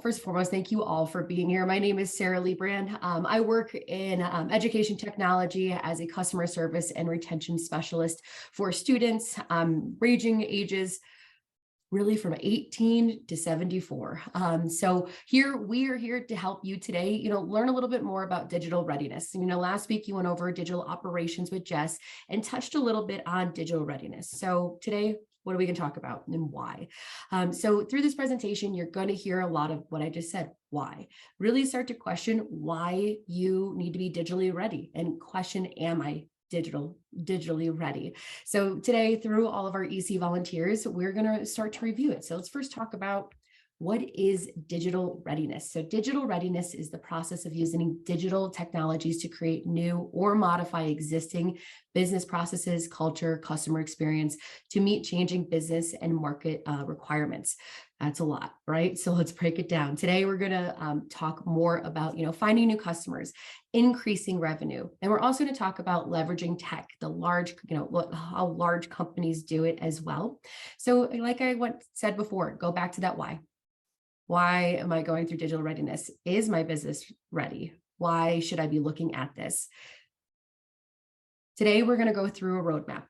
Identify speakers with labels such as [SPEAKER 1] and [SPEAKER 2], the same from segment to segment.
[SPEAKER 1] First and foremost, thank you all for being here. My name is Sarah Liebrand. I work in education technology as a customer service and retention specialist for students ranging ages really from 18 to 74. So we are here to help you today, learn a little bit more about digital readiness. Last week you went over digital operations with Jess and touched a little bit on digital readiness. So today, what are we going to talk about and why? So through this presentation, you're going to hear a lot of what I just said. Why? Really start to question why you need to be digitally ready and question, am I digitally ready? So today, through all of our EC volunteers, we're going to start to review it. So let's first talk about what is digital readiness. So digital readiness is the process of using digital technologies to create new or modify existing business processes, culture, customer experience to meet changing business and market requirements. That's a lot, right? So let's break it down. Today, we're going to talk more about, finding new customers, increasing revenue. And we're also going to talk about leveraging tech, the large, how large companies do it as well. So like I said before, go back to that why. Why am I going through digital readiness? Is my business ready? Why should I be looking at this? Today, we're going to go through a roadmap.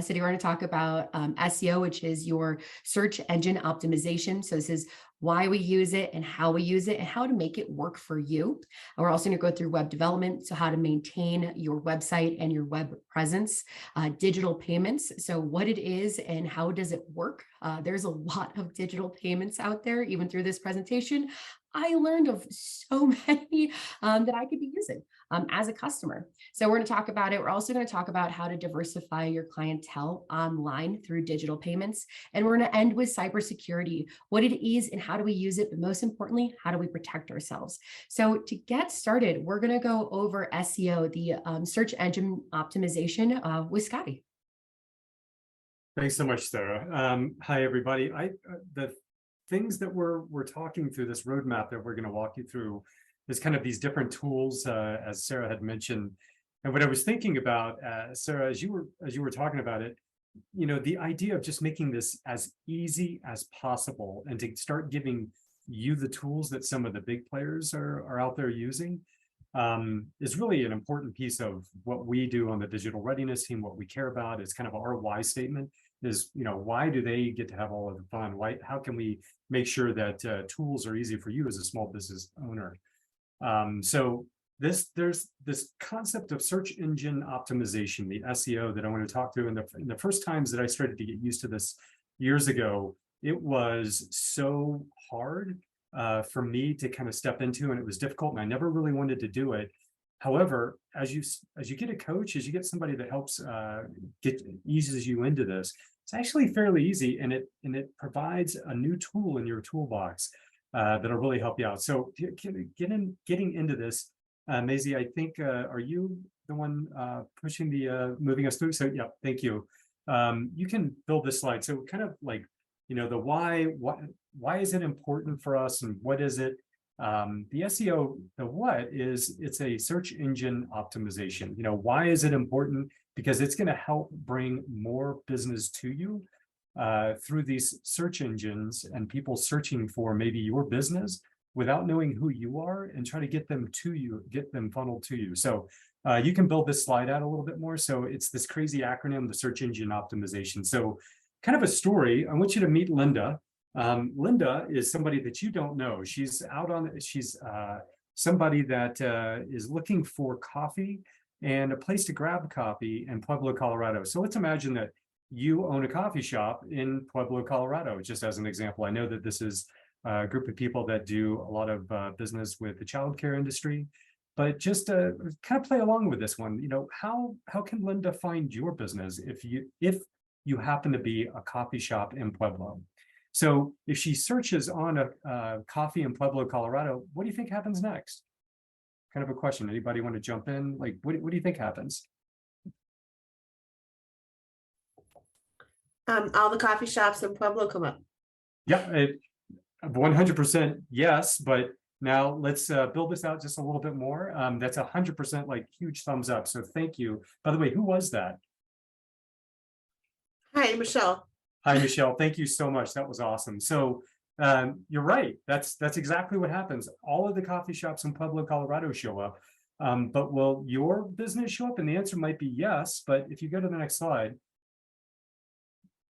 [SPEAKER 1] Today, we're going to talk about SEO, which is your search engine optimization. So this is why we use it and how we use it and how to make it work for you. And we're also going to go through web development, so how to maintain your website and your web presence, digital payments, so what it is and how does it work. There's a lot of digital payments out there. Even through this presentation, I learned of so many that I could be using as a customer. So we're going to talk about it. We're also going to talk about how to diversify your clientele online through digital payments. And we're going to end with cybersecurity, what it is and how do we use it, but most importantly, how do we protect ourselves? So to get started, we're going to go over SEO, the search engine optimization with Scotty.
[SPEAKER 2] Thanks so much, Sarah. Hi, everybody. The things that we're talking through, this roadmap that we're going to walk you through, is kind of these different tools, as Sarah had mentioned. And what I was thinking about, Sarah, as you were talking about it, the idea of just making this as easy as possible and to start giving you the tools that some of the big players are out there using is really an important piece of what we do on the digital readiness team. What we care about is kind of our why statement is, why do they get to have all of the fun? How can we make sure that tools are easy for you as a small business owner? So there's this concept of search engine optimization, the SEO, that I want to talk through. In the first times that I started to get used to this years ago, it was so hard for me to kind of step into, and it was difficult, and I never really wanted to do it. However, as you get a coach, as you get somebody that helps eases you into this, it's actually fairly easy, and it provides a new tool in your toolbox that'll really help you out. So getting into this, Maisie, I think, are you the one pushing moving us through? So yeah, thank you. You can build this slide. So kind of like, the why is it important for us and what is it? The SEO, the what is, it's a search engine optimization. Why is it important? Because it's going to help bring more business to you through these search engines and people searching for maybe your business without knowing who you are and try to get them to you, get them funneled to you. So you can build this slide out a little bit more. So it's this crazy acronym, the search engine optimization. So kind of a story. I want you to meet Linda. Linda is somebody that you don't know. She's somebody that is looking for coffee and a place to grab coffee in Pueblo, Colorado. So let's imagine that you own a coffee shop in Pueblo, Colorado, just as an example. I know that this is a group of people that do a lot of business with the childcare industry, but just kind of play along with this one. How can Linda find your business if you happen to be a coffee shop in Pueblo? So if she searches on a coffee in Pueblo, Colorado, what do you think happens next? Kind of a question. Anybody want to jump in? Like, what do you think happens?
[SPEAKER 3] All the coffee shops in Pueblo come up.
[SPEAKER 2] Yeah, 100% yes, but now let's build this out just a little bit more. That's 100% like huge thumbs up. So thank you. By the way, who was that?
[SPEAKER 3] Hi, Michelle.
[SPEAKER 2] Hi, Michelle. Thank you so much. That was awesome. So You're right. That's exactly what happens. All of the coffee shops in Pueblo, Colorado show up. But will your business show up? And the answer might be yes. But if you go to the next slide,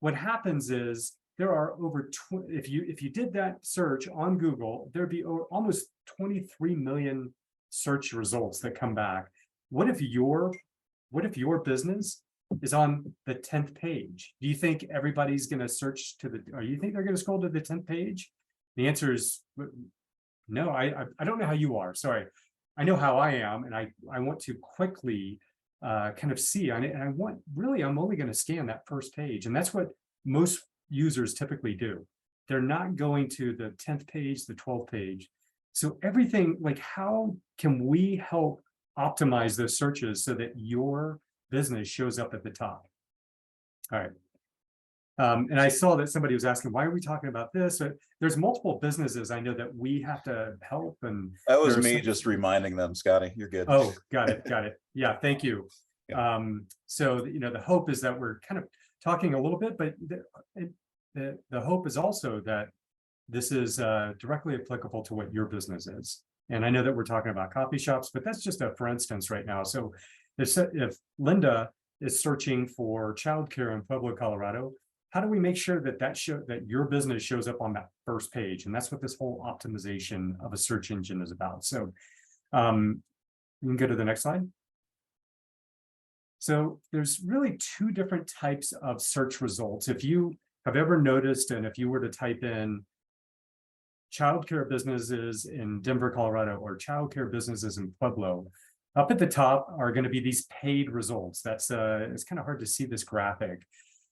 [SPEAKER 2] what happens is there are over if you did that search on Google, there'd be almost 23 million search results that come back. What if your business is on the 10th page? Do you think everybody's going to search to or you think they're going to scroll to the 10th page? The answer is no. I don't know how you are. Sorry. I know how I am, and I want to quickly kind of see, and I'm only going to scan that first page, and that's what most users typically do. They're not going to the 10th page, the 12th page. So everything, like, how can we help optimize those searches so that your business shows up at the top? All right. And I saw that somebody was asking, why are we talking about this? There's multiple businesses I know that we have to help. And
[SPEAKER 4] that was me just reminding them, Scotty, you're good.
[SPEAKER 2] Oh, got it. Yeah, thank you.
[SPEAKER 4] Yeah.
[SPEAKER 2] So, the hope is that we're kind of talking a little bit, but the hope is also that this is directly applicable to what your business is. And I know that we're talking about coffee shops, but that's just for instance right now. So if Linda is searching for childcare in Pueblo, Colorado, how do we make sure that your business shows up on that first page? And that's what this whole optimization of a search engine is about. So we can go to the next slide. So there's really two different types of search results. If you have ever noticed, and if you were to type in childcare businesses in Denver, Colorado, or childcare businesses in Pueblo, up at the top are going to be these paid results. That's it's kind of hard to see this graphic,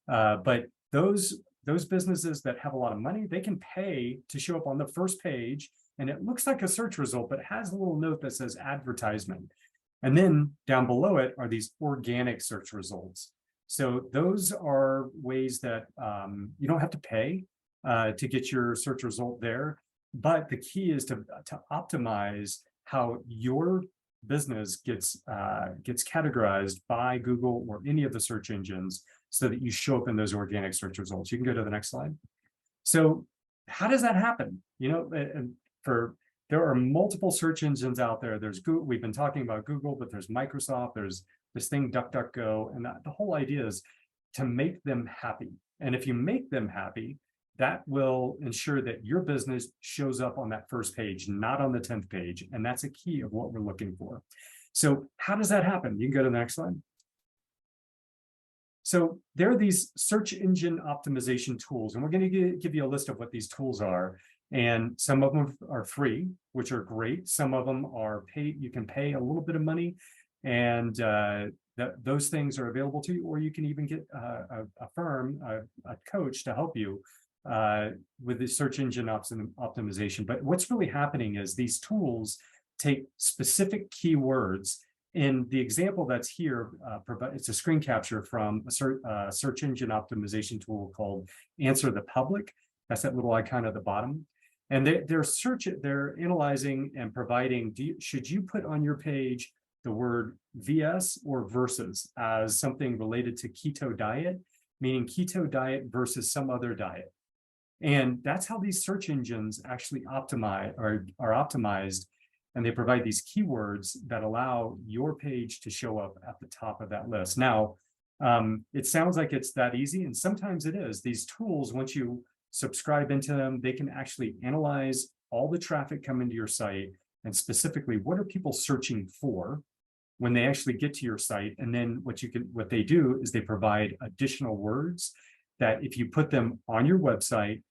[SPEAKER 2] but those businesses that have a lot of money, they can pay to show up on the first page, and it looks like a search result, but it has a little note that says advertisement. And then down below it are these organic search results. So those are ways that you don't have to pay to get your search result there. But the key is to optimize how your business gets categorized by Google or any of the search engines so that you show up in those organic search results. You can go to the next slide. So how does that happen? There are multiple search engines out there. There's Google. We've been talking about Google, but there's Microsoft. There's this thing, DuckDuckGo. And the whole idea is to make them happy. And if you make them happy, that will ensure that your business shows up on that first page, not on the 10th page. And that's a key of what we're looking for. So how does that happen? You can go to the next slide. So there are these search engine optimization tools, and we're going to give you a list of what these tools are. And some of them are free, which are great. Some of them are paid. You can pay a little bit of money, and those things are available to you, or you can even get a firm, a coach to help you with the search engine optimization. But what's really happening is these tools take specific keywords. In the example that's here, it's a screen capture from a search engine optimization tool called Answer the Public. That's that little icon at the bottom. And they're analyzing and providing, should you put on your page the word VS or versus as something related to keto diet, meaning keto diet versus some other diet. And that's how these search engines actually are optimized. And they provide these keywords that allow your page to show up at the top of that list. Now, it sounds like it's that easy, and sometimes it is. These tools, once you subscribe into them, they can actually analyze all the traffic coming to your site, and specifically, what are people searching for when they actually get to your site? And then what they do is they provide additional words that if you put them on your website,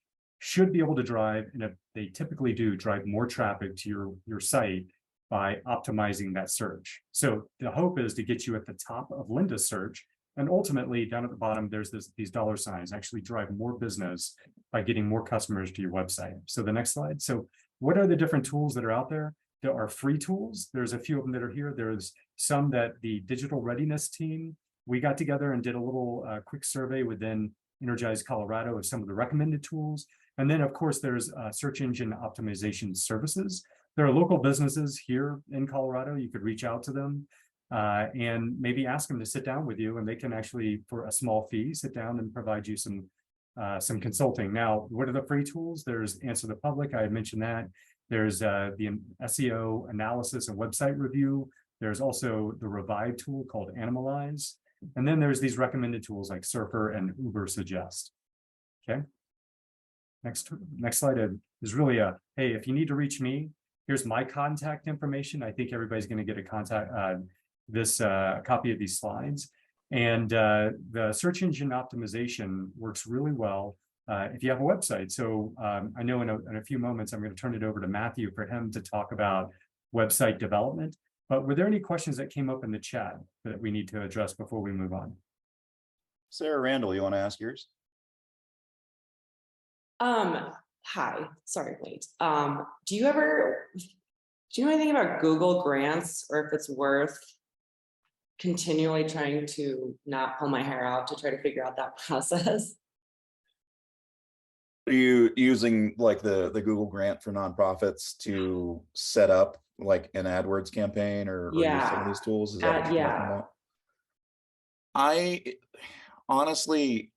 [SPEAKER 2] should be able to drive, and they typically do drive more traffic to your site by optimizing that search. So the hope is to get you at the top of Linda's search, and ultimately down at the bottom, there's these dollar signs actually drive more business by getting more customers to your website. So the next slide. So what are the different tools that are out there? There are free tools. There's a few of them that are here. There's some that the digital readiness team, we got together and did a little quick survey within Energize Colorado of some of the recommended tools. And then, of course, there's search engine optimization services. There are local businesses here in Colorado. You could reach out to them and maybe ask them to sit down with you, and they can actually, for a small fee, sit down and provide you some some consulting. Now, what are the free tools? There's Answer the Public. I had mentioned that. There's the SEO analysis and website review. There's also the Revive tool called Animalize. And then there's these recommended tools like Surfer and Uber Suggest. Okay. Next slide is really a, hey, if you need to reach me, here's my contact information. I think everybody's going to get a copy of these slides. And the search engine optimization works really well if you have a website. So I know in a few moments, I'm going to turn it over to Matthew for him to talk about website development. But were there any questions that came up in the chat that we need to address before we move on?
[SPEAKER 4] Sarah Randall, you want to ask yours?
[SPEAKER 5] Hi, sorry, late. Do you know anything about Google Grants, or if it's worth continually trying to not pull my hair out to try to figure out that process?
[SPEAKER 4] Are you using like the Google Grant for nonprofits to set up like an AdWords campaign or use some of these tools? Is that what you're talking about? I honestly,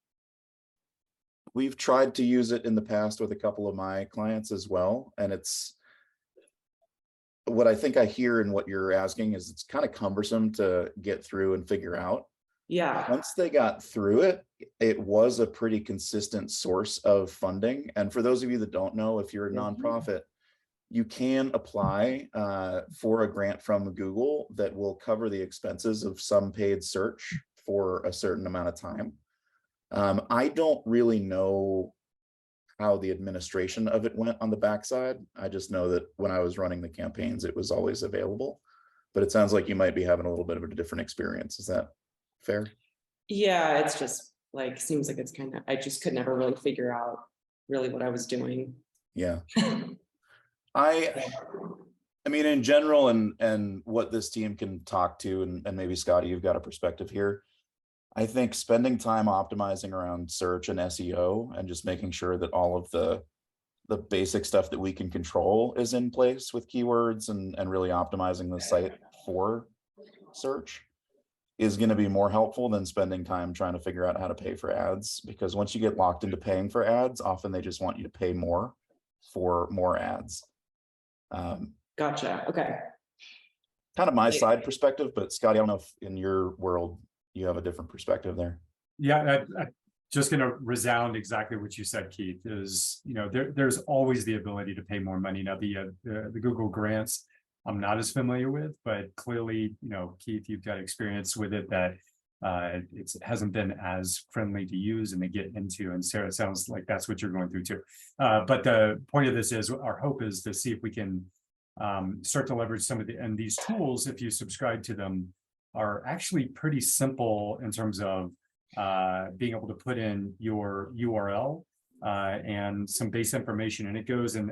[SPEAKER 4] we've tried to use it in the past with a couple of my clients as well. And it's what I think I hear in what you're asking is it's kind of cumbersome to get through and figure out.
[SPEAKER 5] Yeah.
[SPEAKER 4] Once they got through it, it was a pretty consistent source of funding. And for those of you that don't know, if you're a nonprofit, you can apply for a grant from Google that will cover the expenses of some paid search for a certain amount of time. I don't really know how the administration of it went on the backside. I just know that when I was running the campaigns, it was always available. But it sounds like you might be having a little bit of a different experience. Is that fair?
[SPEAKER 5] Yeah, it's just like, seems like it's kind of, I just could never really figure out really what I was doing.
[SPEAKER 4] Yeah. I mean, in general, and what this team can talk to, and maybe Scotty, you've got a perspective here. I think spending time optimizing around search and SEO and just making sure that all of the basic stuff that we can control is in place with keywords and really optimizing the site for search is going to be more helpful than spending time trying to figure out how to pay for ads. Because once you get locked into paying for ads, often they just want you to pay more for more ads.
[SPEAKER 5] Gotcha. Okay.
[SPEAKER 4] Kind of my side perspective, but Scotty, I don't know if in your world you have a different perspective there.
[SPEAKER 2] Yeah, I'm just going to resound exactly what you said, Keith. Is there's always the ability to pay more money. Now the Google grants I'm not as familiar with, but clearly Keith, you've got experience with it that it hasn't been as friendly to use and to get into. And Sarah, it sounds like that's what you're going through too. But the point of this is our hope is to see if we can start to leverage some of and these tools, if you subscribe to them, are actually pretty simple in terms of being able to put in your URL and some base information, and it goes and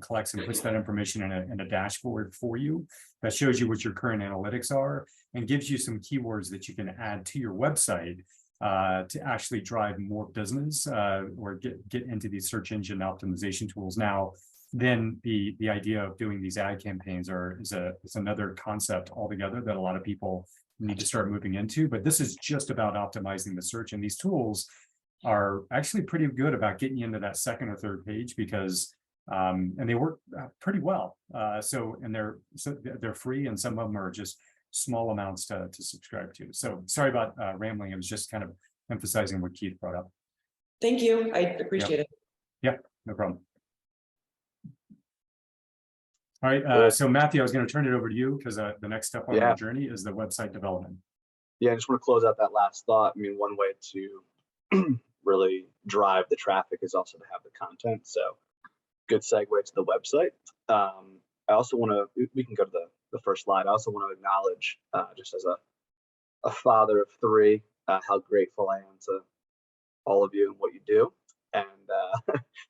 [SPEAKER 2] collects and puts that information in a dashboard for you that shows you what your current analytics are and gives you some keywords that you can add to your website to actually drive more business or get into these search engine optimization tools. Now, then the idea of doing these ad campaigns is another concept altogether that a lot of people need to start moving into. But this is just about optimizing the search, and these tools are actually pretty good about getting you into that second or third page because and they work pretty well. So they're free, and some of them are just small amounts to subscribe to. So sorry about rambling. It was just kind of emphasizing what Keith brought up.
[SPEAKER 5] Thank you. I appreciate it.
[SPEAKER 2] Yeah, no problem. All right, so Matthew, I was going to turn it over to you because the next step on our journey is the website development.
[SPEAKER 6] Yeah, I just want to close out that last thought. I mean, one way to really drive the traffic is also to have the content. So good segue to the website. I also want to, we can go to the first slide. I also want to acknowledge, just as a father of three, how grateful I am to all of you and what you do. And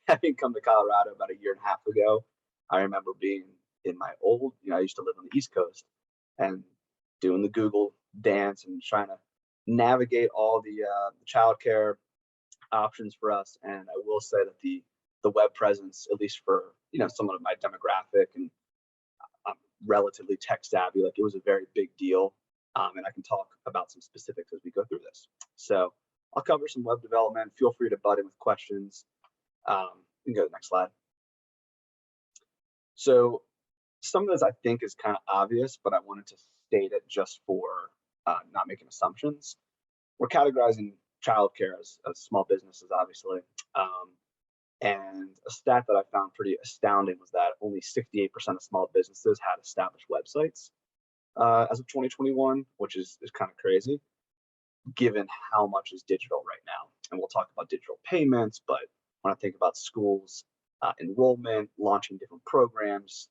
[SPEAKER 6] having come to Colorado about a year and a half ago, I remember being in my old, I used to live on the East Coast and doing the Google dance and trying to navigate all the childcare options for us. And I will say that the web presence, at least for someone of my demographic, and I'm relatively tech savvy, like it was a very big deal. And I can talk about some specifics as we go through this. So I'll cover some web development. Feel free to butt in with questions. You can go to the next slide. So some of this I think is kind of obvious, but I wanted to state it just for not making assumptions. We're categorizing childcare as small businesses, obviously. And a stat that I found pretty astounding was that only 68% of small businesses had established websites as of 2021, which is kind of crazy, given how much is digital right now. And we'll talk about digital payments, but when I think about schools, enrollment, launching different programs,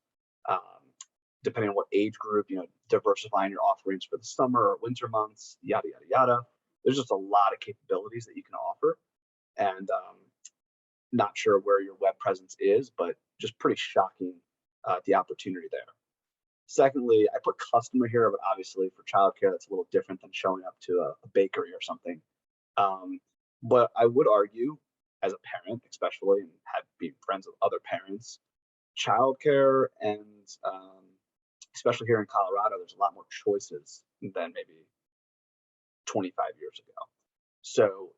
[SPEAKER 6] depending on what age group, diversifying your offerings for the summer or winter months, yada, yada, yada. There's just a lot of capabilities that you can offer. And not sure where your web presence is, but just pretty shocking the opportunity there. Secondly, I put customer here, but obviously for childcare, that's a little different than showing up to a bakery or something. But I would argue, as a parent, especially, and have been friends with other parents, childcare and especially here in Colorado, there's a lot more choices than maybe 25 years ago. So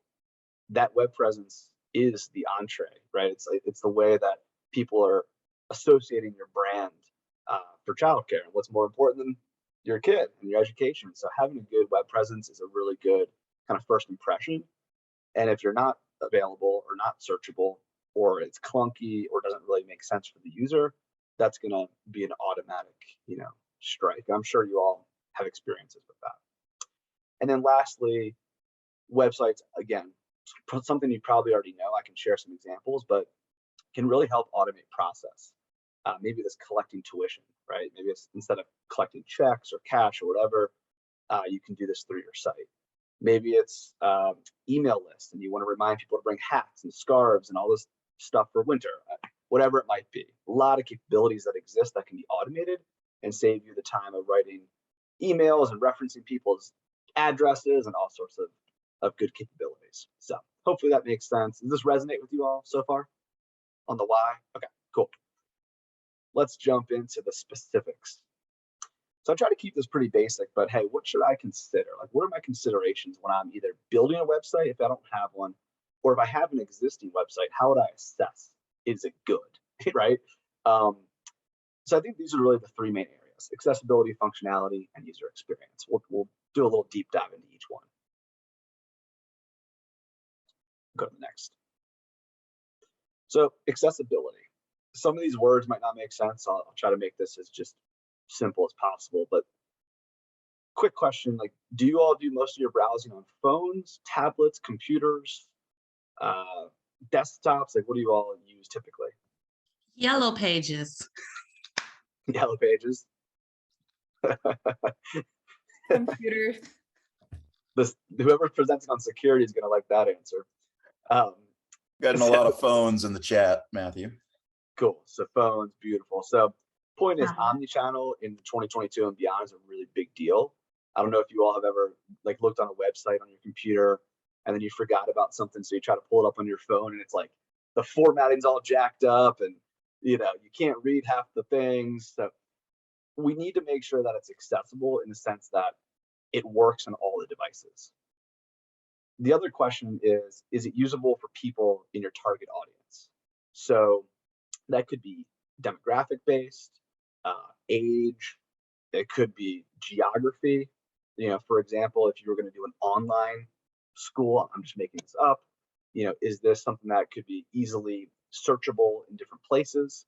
[SPEAKER 6] that web presence is the entree, right? It's the way that people are associating your brand for childcare. And what's more important than your kid and your education? So having a good web presence is a really good kind of first impression. And if you're not available or not searchable, or it's clunky or doesn't really make sense for the user, that's going to be an automatic, strike. I'm sure you all have experiences with that. And then lastly, websites, again, something you probably already know. I can share some examples, but can really help automate process. Maybe this collecting tuition, right? Maybe it's instead of collecting checks or cash or whatever, you can do this through your site. Maybe it's email lists and you want to remind people to bring hats and scarves and all this stuff for winter, whatever it might be. A lot of capabilities that exist that can be automated and save you the time of writing emails and referencing people's addresses and all sorts of good capabilities. So hopefully that makes sense. Does this resonate with you all so far on the why? Okay, cool. Let's jump into the specifics. So I try to keep this pretty basic, but hey, what should I consider? Like, what are my considerations when I'm either building a website if I don't have one, or if I have an existing website, how would I assess? Is it good, right? So I think these are really the three main areas: accessibility, functionality, and user experience. We'll do a little deep dive into each one. Go to the next. So accessibility. Some of these words might not make sense. I'll try to make this as just simple as possible, but quick question, like, do you all do most of your browsing on phones, tablets, computers, desktops? Like, what do you all use typically?
[SPEAKER 7] Yellow pages.
[SPEAKER 6] Yellow pages.
[SPEAKER 1] Computer.
[SPEAKER 6] Whoever presents on security is going to like that answer.
[SPEAKER 4] Gotten a lot of phones in the chat, Matthew.
[SPEAKER 6] Cool. So phones, beautiful. So point is, omnichannel in 2022 and beyond is a really big deal. I don't know if you all have ever looked on a website on your computer and then you forgot about something, so you try to pull it up on your phone and it's like the formatting's all jacked up and you can't read half the things. So we need to make sure that it's accessible in the sense that it works on all the devices. The other question is it usable for people in your target audience? So that could be demographic based, age, it could be geography. For example, if you were going to do an online school, I'm just making this up, is this something that could be easily searchable in different places?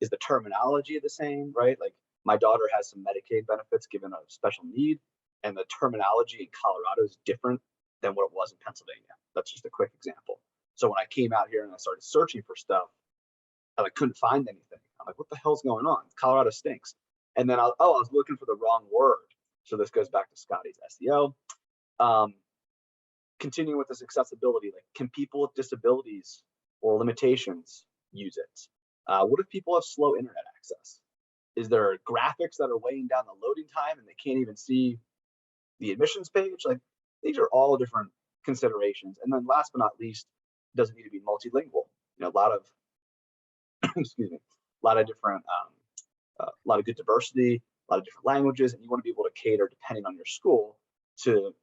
[SPEAKER 6] Is the terminology the same, right? Like, my daughter has some Medicaid benefits given a special need, and the terminology in Colorado is different than what it was in Pennsylvania. That's just a quick example. So when I came out here and I started searching for stuff, I couldn't find anything. I'm like, what the hell's going on? Colorado stinks. And then I was looking for the wrong word. So this goes back to Scotty's SEO. Continuing with this accessibility, like, can people with disabilities or limitations use it? What if people have slow internet access? Is there graphics that are weighing down the loading time and they can't even see the admissions page? Like, these are all different considerations. And then last but not least, does it need to be multilingual? A lot of excuse me, a lot of different, a lot of good diversity, a lot of different languages, and you want to be able to cater, depending on your school, to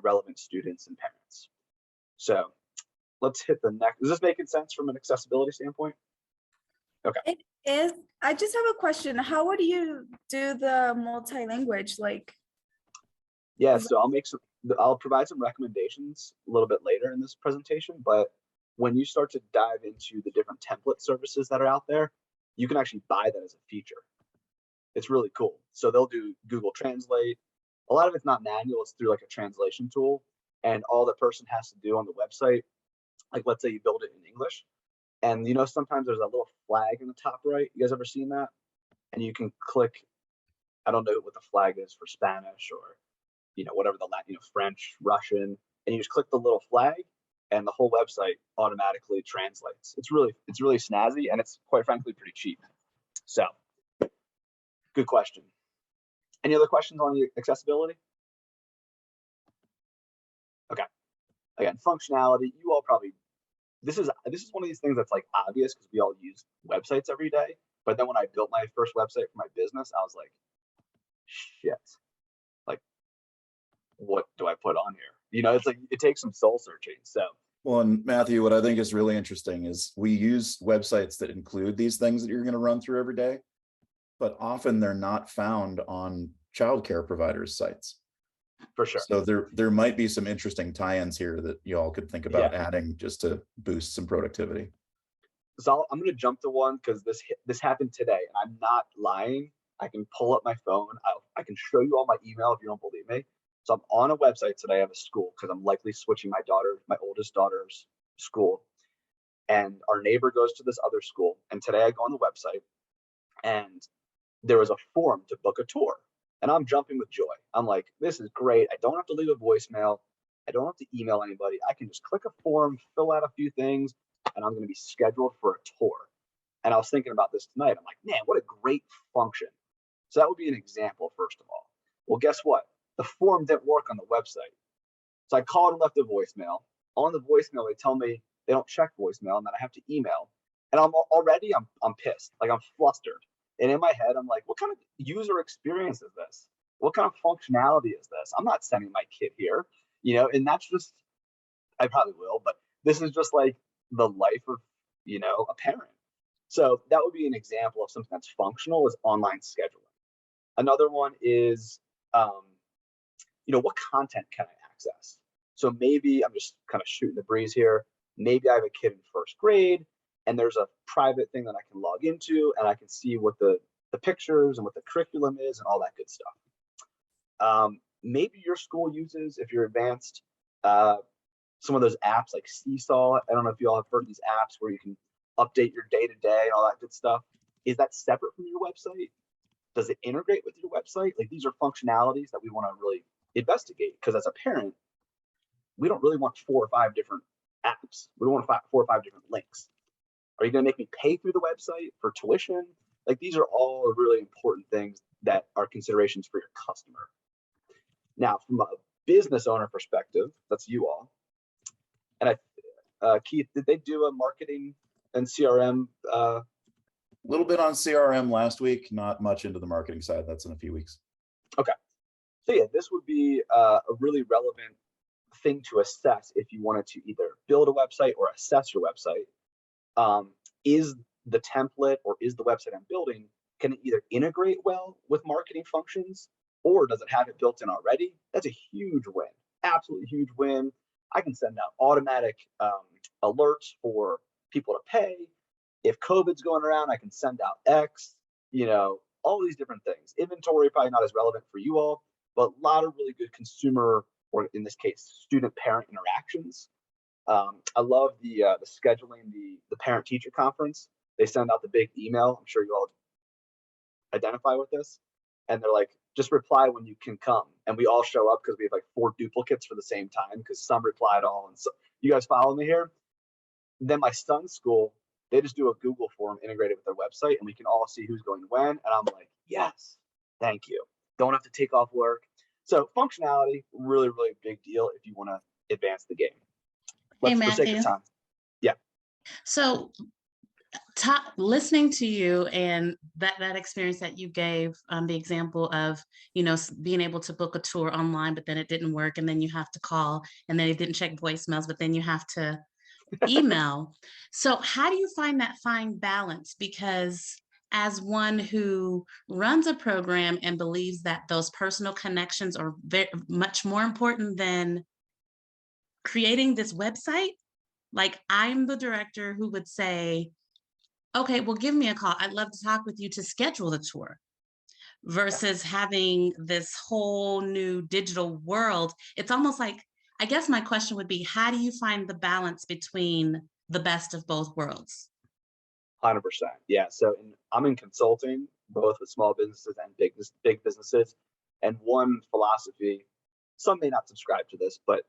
[SPEAKER 6] relevant students and parents. So let's hit the next. Is this making sense from an accessibility standpoint? Okay.
[SPEAKER 8] It is. I just have a question. How would you do the multi-language? Like,
[SPEAKER 6] Yeah, so I'll provide some recommendations a little bit later in this presentation, but when you start to dive into the different template services that are out there, you can actually buy that as a feature. It's really cool. So they'll do Google Translate. A lot of it's not manual, it's through like a translation tool. And all the person has to do on the website, like let's say you build it in English, and you know, sometimes there's a little flag in the top right. You guys ever seen that? And you can click, I don't know what the flag is for Spanish or, you know, whatever French, Russian, and you just click the little flag and the whole website automatically translates. It's really snazzy, and it's quite frankly pretty cheap. So good question. Any other questions on the accessibility? Okay. Again, functionality, you all probably, this is one of these things that's like obvious because we all use websites every day. But then when I built my first website for my business, I was like, shit, like, what do I put on here? You know, it's like, it takes some soul searching. So,
[SPEAKER 4] Well, and Matthew, what I think is really interesting is we use websites that include these things that you're going to run through every day, but often they're not found on childcare providers' sites.
[SPEAKER 6] for sure.
[SPEAKER 4] So there might be some interesting tie-ins here that you all could think about adding just to boost some productivity.
[SPEAKER 6] So I'm going to jump to one because this happened today, and I'm not lying. I can pull up my phone. I can show you all my email if you don't believe me. So I'm on a website today of a school because I'm likely switching my oldest daughter's school. And our neighbor goes to this other school. And today I go on the website and there was a form to book a tour. And I'm jumping with joy. I'm like, this is great. I don't have to leave a voicemail. I don't have to email anybody. I can just click a form, fill out a few things, and I'm going to be scheduled for a tour. And I was thinking about this tonight. I'm like, man, what a great function. So that would be an example, first of all. Well, guess what? The form didn't work on the website. So I called and left a voicemail. On the voicemail, they tell me they don't check voicemail and that I have to email. And I'm pissed. Like, I'm flustered. And in my head, I'm like, what kind of user experience is this? What kind of functionality is this? I'm not sending my kid here, you know, and that's just, I probably will, but this is just like the life of, you know, a parent. So that would be an example of something that's functional, is online scheduling. Another one is, you know, what content can I access? So maybe I'm just kind of shooting the breeze here. Maybe I have a kid in first grade and there's a private thing that I can log into and I can see what the pictures and what the curriculum is and all that good stuff. Maybe your school uses, if you're advanced, some of those apps like Seesaw. I don't know if you all have heard of these apps where you can update your day-to-day and all that good stuff. Is that separate from your website? Does it integrate with your website? Like, these are functionalities that we want to really investigate, because as a parent, we don't really want 4 or 5 different apps. We want 4 or 5 different links. Are you going to make me pay through the website for tuition? Like, these are all really important things that are considerations for your customer. Now, from a business owner perspective, that's you all. And Keith, did they do a marketing and CRM?
[SPEAKER 4] A little bit on CRM last week, not much into the marketing side. That's in a few weeks.
[SPEAKER 6] Okay. So yeah, this would be a really relevant thing to assess if you wanted to either build a website or assess your website. Is the template or is the website I'm building, can it either integrate well with marketing functions, or does it have it built in already? That's a huge win, absolutely huge win. I can send out automatic alerts for people to pay. If COVID's going around, I can send out X, you know, all these different things. Inventory probably not as relevant for you all, but a lot of really good consumer, or in this case, student-parent interactions. I love the scheduling, the parent-teacher conference. They send out the big email. I'm sure you all identify with this. And they're like, just reply when you can come. And we all show up because we have like 4 duplicates for the same time because some replied all. And so you guys follow me here? Then my son's school, they just do a Google form integrated with their website and we can all see who's going when. And I'm like, yes, thank you. Don't have to take off work. So functionality, really, really big deal if you want to advance the game.
[SPEAKER 7] Hey,
[SPEAKER 6] Let's forsake the
[SPEAKER 7] Matthew.
[SPEAKER 6] time. Yeah.
[SPEAKER 7] So listening to you and that experience that you gave, the example of, being able to book a tour online, but then it didn't work, and then you have to call, and then it didn't check voicemails, but then you have to email. So how do you find that fine balance? Because as one who runs a program and believes that those personal connections are very much more important than creating this website, like I'm the director who would say, okay, well, give me a call. I'd love to talk with you to schedule the tour, versus having this whole new digital world. It's almost like, I guess my question would be, how do you find the balance between the best of both worlds?
[SPEAKER 6] 100%. Yeah. So I'm in consulting, both with small businesses and big businesses. And one philosophy, some may not subscribe to this, but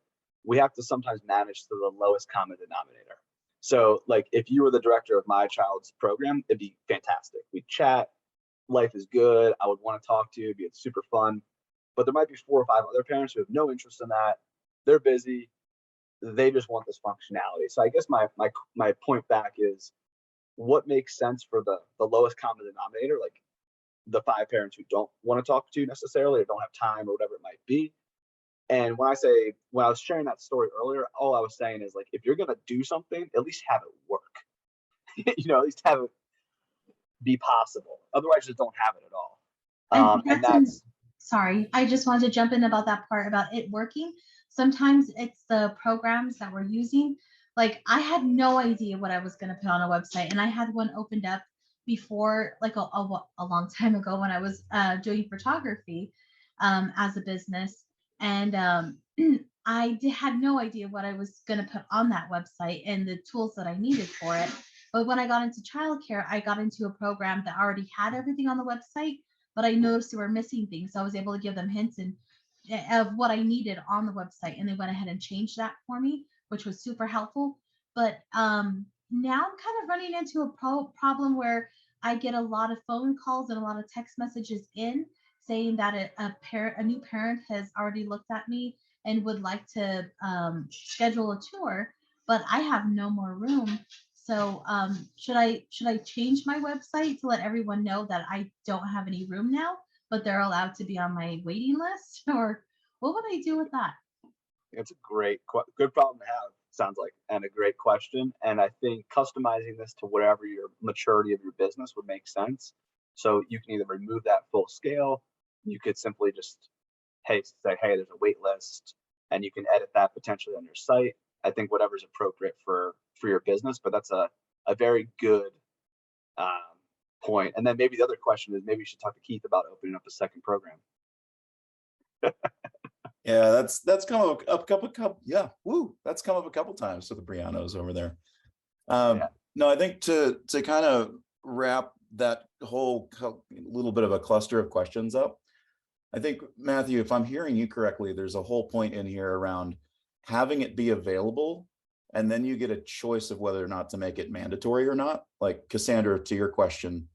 [SPEAKER 6] we have to sometimes manage to the lowest common denominator. So like if you were the director of my child's program, it'd be fantastic. We'd chat, life is good. I would want to talk to you, it'd be super fun. But there might be 4 or 5 other parents who have no interest in that. They're busy. They just want this functionality. So I guess my point back is, what makes sense for the lowest common denominator, like the 5 parents who don't want to talk to you necessarily or don't have time or whatever it might be. And when I was sharing that story earlier, all I was saying is, like, if you're going to do something, at least have it work. At least have it be possible. Otherwise, just don't have it at all. And that's
[SPEAKER 9] sorry, I just wanted to jump in about that part about it working. Sometimes it's the programs that we're using. Like I had no idea what I was going to put on a website, and I had one opened up before, like a long time ago when I was doing photography as a business, and had no idea what I was going to put on that website and the tools that I needed for it. But when I got into childcare, I got into a program that already had everything on the website, but I noticed there were missing things. So I was able to give them hints of what I needed on the website, and they went ahead and changed that for me, which was super helpful. But now I'm kind of running into a problem where I get a lot of phone calls and a lot of text messages in saying that a new parent has already looked at me and would like to schedule a tour, but I have no more room. So should I change my website to let everyone know that I don't have any room now, but they're allowed to be on my waiting list? Or what would I do with that?
[SPEAKER 6] It's a good problem to have, sounds like, and a great question. And I think customizing this to whatever your maturity of your business would make sense. So you can either remove that full scale, you could simply just say, hey, there's a wait list, and you can edit that potentially on your site. I think whatever's appropriate for your business, but that's a very good point. And then maybe the other question is, maybe you should talk to Keith about opening up a second program.
[SPEAKER 4] Yeah, that's come up a couple. Yeah, that's come up a couple times for the Brianos over there. No, I think to kind of wrap that whole little bit of a cluster of questions up, I think, Matthew, if I'm hearing you correctly, there's a whole point in here around having it be available, and then you get a choice of whether or not to make it mandatory or not. Like Cassandra, to your question,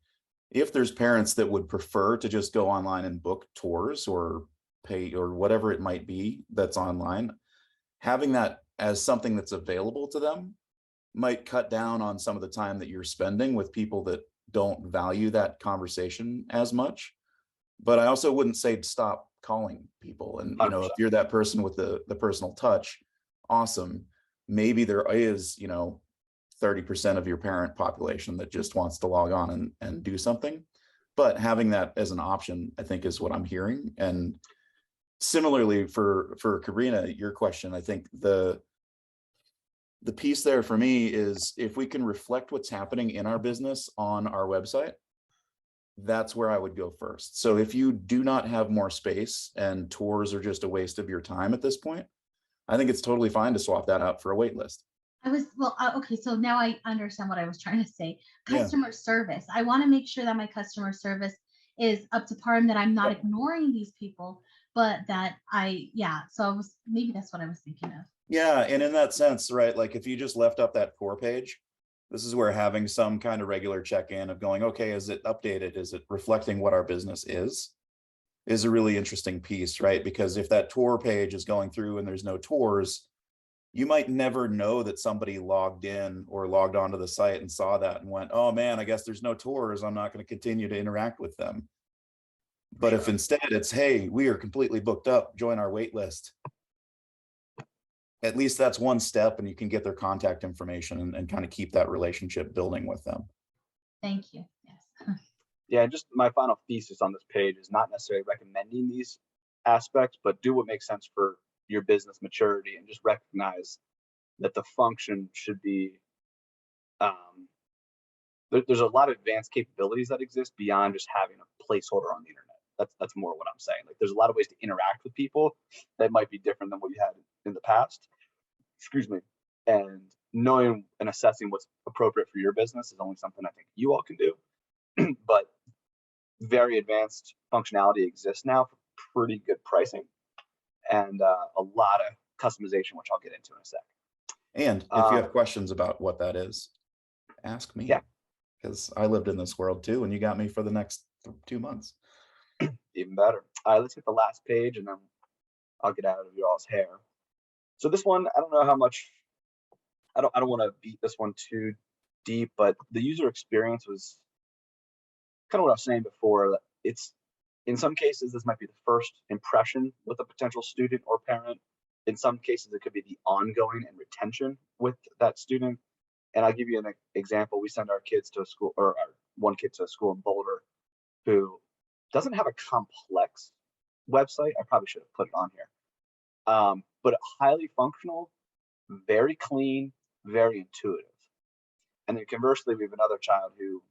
[SPEAKER 4] if there's parents that would prefer to just go online and book tours or pay or whatever it might be that's online, having that as something that's available to them might cut down on some of the time that you're spending with people that don't value that conversation as much. But I also wouldn't say stop calling people. And, if you're that person with the personal touch, awesome. Maybe there is, 30% of your parent population that just wants to log on and do something. But having that as an option, I think, is what I'm hearing. And similarly for Karina, your question, I think the piece there for me is, if we can reflect what's happening in our business on our website, that's where I would go first. So if you do not have more space and tours are just a waste of your time at this point, I think it's totally fine to swap that out for a wait list.
[SPEAKER 9] Okay, so now I understand what I was trying to say. Customer service. I want to make sure that my customer service is up to par and that I'm not ignoring these people, but that maybe that's what I was thinking of.
[SPEAKER 4] Yeah, and in that sense, right, like if you just left up that core page, this is where having some kind of regular check-in of going, okay, is it updated? Is it reflecting what our business is a really interesting piece, right? Because if that tour page is going through and there's no tours, you might never know that somebody logged in or logged onto the site and saw that and went, oh man, I guess there's no tours. I'm not going to continue to interact with them. But if instead it's, hey, we are completely booked up, join our wait list. At least that's one step, and you can get their contact information and kind of keep that relationship building with them.
[SPEAKER 9] Thank you. Yes.
[SPEAKER 6] Yeah, just my final thesis on this page is not necessarily recommending these aspects, but do what makes sense for your business maturity, and just recognize that the function should be, there's a lot of advanced capabilities that exist beyond just having a placeholder on the internet. That's more what I'm saying. Like, there's a lot of ways to interact with people that might be different than what you had in the past. Excuse me. And knowing and assessing what's appropriate for your business is only something I think you all can do. But very advanced functionality exists now for pretty good pricing, and a lot of customization, which I'll get into in a sec.
[SPEAKER 4] And if you have questions about what that is, ask me.
[SPEAKER 6] Yeah.
[SPEAKER 4] Because I lived in this world too, and you got me for the next 2 months.
[SPEAKER 6] Even better. All right, let's hit the last page, and then I'll get out of you all's hair. So this one, I don't know how much, I don't want to beat this one too deep, but the user experience was kind of what I was saying before. It's, in some cases, this might be the first impression with a potential student or parent. In some cases, it could be the ongoing and retention with that student. And I'll give you an example. We send our kids to a school, or our one kid to a school in Boulder who doesn't have a complex website. I probably should have put it on here. But highly functional, very clean, very intuitive. And then conversely, we have another child who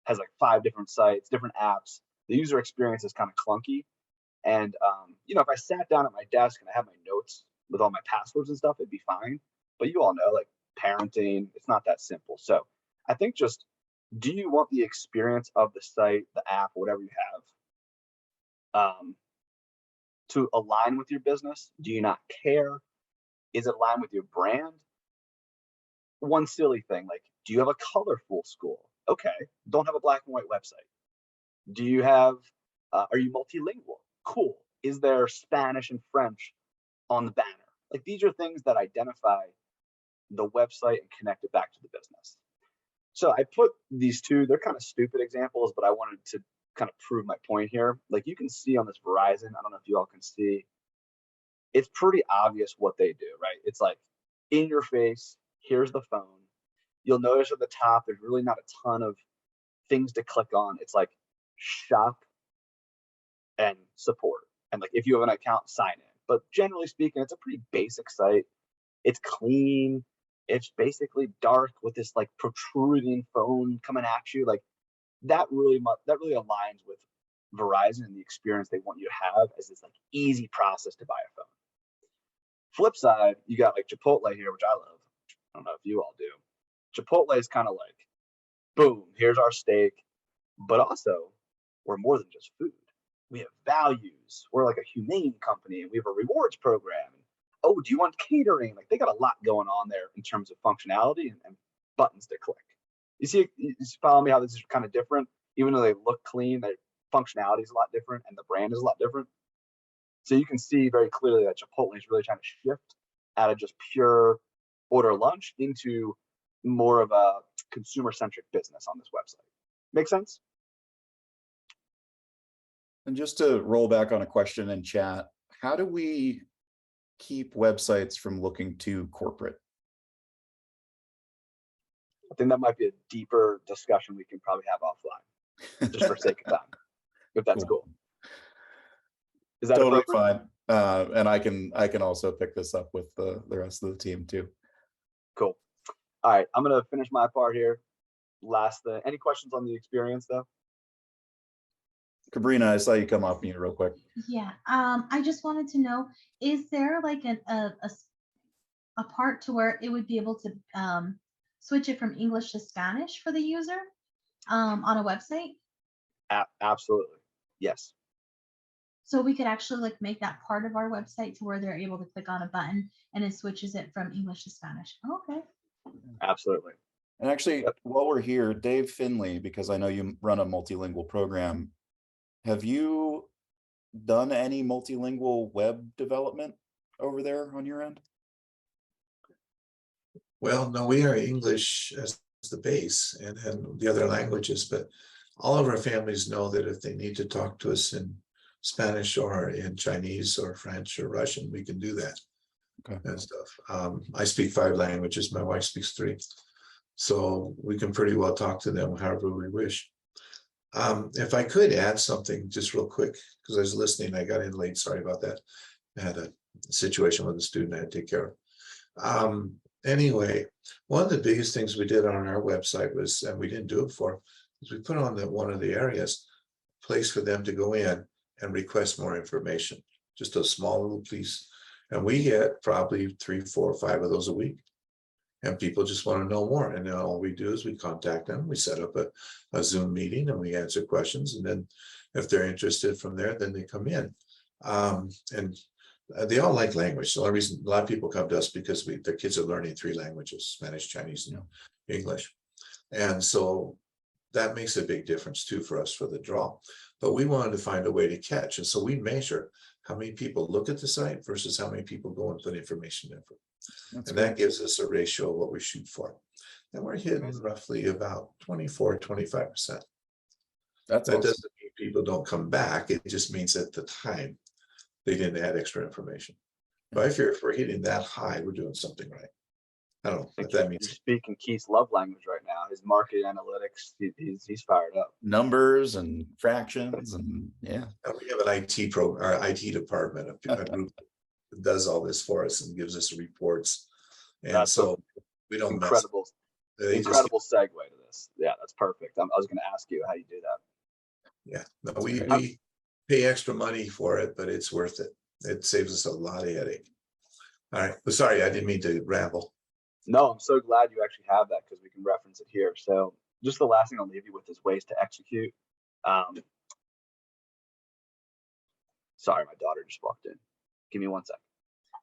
[SPEAKER 6] has like 5 different sites, different apps. The user experience is kind of clunky. And, you know, if I sat down at my desk and I had my notes with all my passwords and stuff, it'd be fine. But you all know, like, parenting, it's not that simple. So I think just, do you want the experience of the site, the app, whatever you have, to align with your business? Do you not care? Is it aligned with your brand? One silly thing, like, do you have a colorful school? Okay, don't have a black and white website. Do you have, are you multilingual? Cool. Is there Spanish and French on the banner? Like, these are things that identify the website and connect it back to the business. So I put these two, they're kind of stupid examples, but I wanted to kind of prove my point here. Like, you can see on this Verizon, I don't know if you all can see, it's pretty obvious what they do, right? It's like in your face, here's the phone. You'll notice at the top, there's really not a ton of things to click on. It's like shop and support. And like, if you have an account, sign in. But generally speaking, it's a pretty basic site. It's clean. It's basically dark with this like protruding phone coming at you. Like, that really aligns with Verizon and the experience they want you to have as this like easy process to buy a phone. Flip side, you got like Chipotle here, which I love. I don't know if you all do. Chipotle is kind of like, boom, here's our steak. But also, we're more than just food. We have values. We're like a humane company, and we have a rewards program. Oh, do you want catering? Like, they got a lot going on there in terms of functionality and buttons to click. You follow me how this is kind of different? Even though they look clean, their functionality is a lot different and the brand is a lot different. So you can see very clearly that Chipotle is really trying to shift out of just pure order lunch into more of a consumer-centric business on this website. Make sense?
[SPEAKER 4] And just to roll back on a question in chat, how do we keep websites from looking too corporate?
[SPEAKER 6] I think that might be a deeper discussion we can probably have offline, just for sake of time, if that's cool. Is that
[SPEAKER 4] totally fine? And I can also pick this up with the rest of the team too.
[SPEAKER 6] Cool. All right, I'm gonna finish my part here. Any questions on the experience though?
[SPEAKER 4] Cabrina, I saw you come off mute real quick.
[SPEAKER 9] Yeah, I just wanted to know, is there like a part to where it would be able to switch it from English to Spanish for the user on a website?
[SPEAKER 6] Absolutely, yes.
[SPEAKER 9] So we could actually like make that part of our website to where they're able to click on a button and it switches it from English to Spanish. Okay.
[SPEAKER 6] Absolutely.
[SPEAKER 4] And actually, while we're here, Dave Finley, because I know you run a multilingual program, have you done any multilingual web development over there on your end?
[SPEAKER 10] Well, no, we are English as the base and then the other languages, but all of our families know that if they need to talk to us in Spanish or in Chinese or French or Russian, we can do that.
[SPEAKER 4] Okay.
[SPEAKER 10] And stuff. I speak 5 languages. My wife speaks 3. So we can pretty well talk to them however we wish. If I could add something just real quick, because I was listening, I got in late, sorry about that. I had a situation with a student I had to take care of. Anyway, one of the biggest things we did on our website was, and we didn't do it before, is we put on one of the areas, place for them to go in and request more information, just a small little piece. And we get probably 3, 4, 5 of those a week. And people just want to know more. And then all we do is we contact them, we set up a Zoom meeting and we answer questions. And then if they're interested from there, then they come in. And they all like language. The only reason a lot of people come to us because their kids are learning 3 languages, Spanish, Chinese, and English. And so that makes a big difference too for us for the draw. But we wanted to find a way to catch. And so we measure how many people look at the site versus how many people go and put information in. And that gives us a ratio of what we shoot for. And we're hitting roughly about 24, 25%. That doesn't mean people don't come back. It just means at the time they didn't add extra information. But if we're hitting that high, we're doing something right. I don't know if that means
[SPEAKER 6] you're speaking Keith's love language right now. His market analytics, he's fired up.
[SPEAKER 4] Numbers and fractions and
[SPEAKER 10] yeah. And we have an IT department, a group that does all this for us and gives us reports. And that's so we don't
[SPEAKER 6] incredible segue to this. Yeah, that's perfect. I was going to ask you how you do that.
[SPEAKER 10] Yeah, no, we pay extra money for it, but it's worth it. It saves us a lot of headache. All right, but sorry, I didn't mean to ramble.
[SPEAKER 6] No, I'm so glad you actually have that because we can reference it here. So just the last thing I'll leave you with is ways to execute. Sorry, my daughter just walked in. Give me 1 second.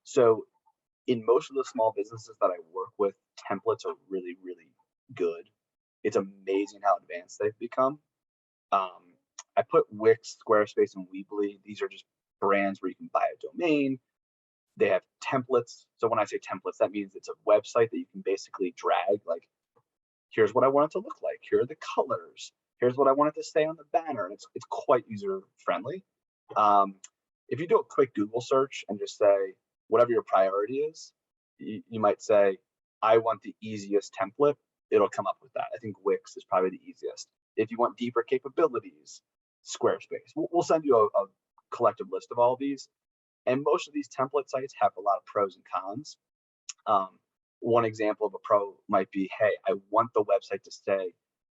[SPEAKER 6] So in most of the small businesses that I work with, templates are really, really good. It's amazing how advanced they've become. I put Wix, Squarespace, and Weebly. These are just brands where you can buy a domain. They have templates. So when I say templates, that means it's a website that you can basically drag, like, here's what I want it to look like. Here are the colors. Here's what I want it to say on the banner. And it's quite user friendly. If you do a quick Google search and just say, whatever your priority is, you might say, I want the easiest template. It'll come up with that. I think Wix is probably the easiest. If you want deeper capabilities, Squarespace. We'll send you a collective list of all of these. And most of these template sites have a lot of pros and cons. One example of a pro might be, hey, I want the website to say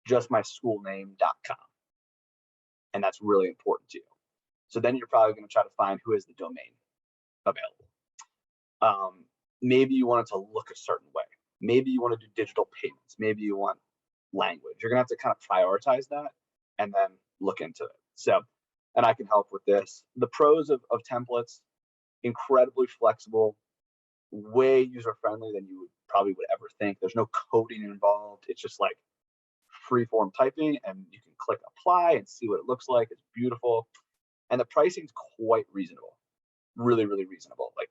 [SPEAKER 6] justmyschoolname.com. And that's really important to you. So then you're probably going to try to find who is the domain available. Maybe you want it to look a certain way. Maybe you want to do digital payments. Maybe you want language. You're going to have to kind of prioritize that and then look into it. So, and I can help with this. The pros of templates, incredibly flexible, way user-friendly than you probably would ever think. There's no coding involved. It's just like free-form typing, and you can click apply and see what it looks like. It's beautiful. And the pricing's quite reasonable. Really, really reasonable. Like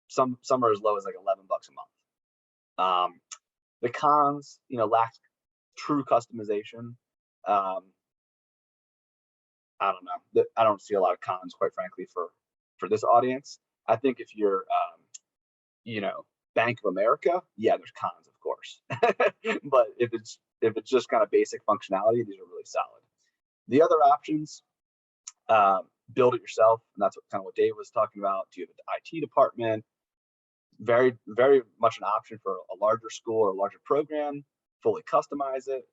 [SPEAKER 6] some are as low as like $11 a month. The cons, lack true customization. I don't know. I don't see a lot of cons, quite frankly, for this audience. I think if you're, Bank of America, yeah, there's cons, of course. But if it's just kind of basic functionality, these are really solid. The other options, build it yourself, and that's what Dave was talking about. Do you have an IT department? Very, very much an option for a larger school or a larger program. Fully customize it,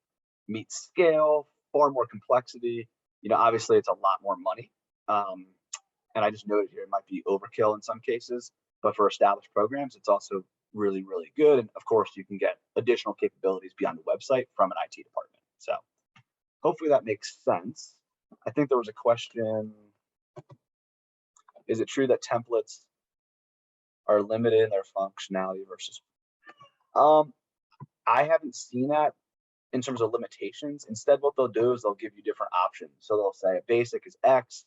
[SPEAKER 6] meet scale, far more complexity. Obviously it's a lot more money. And I just noted here it might be overkill in some cases, but for established programs, it's also really, really good. And of course, you can get additional capabilities beyond the website from an IT department. So hopefully that makes sense. I think there was a question. Is it true that templates are limited in their functionality versus? I haven't seen that in terms of limitations. Instead, what they'll do is they'll give you different options. So they'll say a basic is X.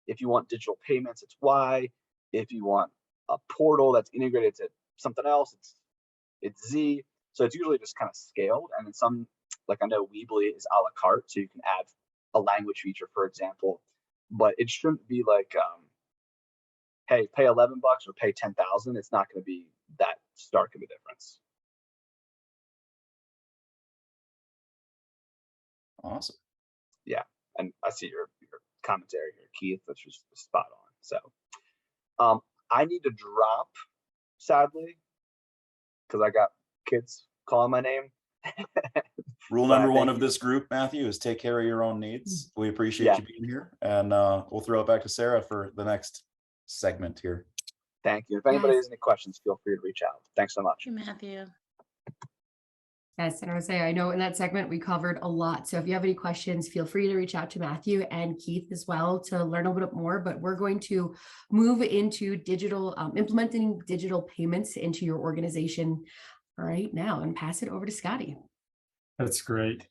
[SPEAKER 6] If you want digital payments, it's Y. If you want a portal that's integrated to something else, it's it's Z. So it's usually just kind of scaled. And then some, like I know Weebly is a la carte, so you can add a language feature, for example, but it shouldn't be like, hey, pay $11 or pay 10,000. It's not going to be that stark of a difference.
[SPEAKER 4] Awesome.
[SPEAKER 6] Yeah, and I see your commentary here, Keith, which is spot on. So I need to drop, sadly, because I got kids calling my name.
[SPEAKER 4] Rule number one of this group, Matthew, is take care of your own needs. We appreciate you being here, and we'll throw it back to Sarah for the next segment here.
[SPEAKER 6] Thank you. If anybody has any questions, feel free to reach out. Thanks so much.
[SPEAKER 7] Thank you, Matthew.
[SPEAKER 1] Yes, and I would say, I know in that segment we covered a lot. So if you have any questions, feel free to reach out to Matthew and Keith as well to learn a little bit more. But we're going to move into digital, implementing digital payments into your organization right now and pass it over to Scotty.
[SPEAKER 2] That's great.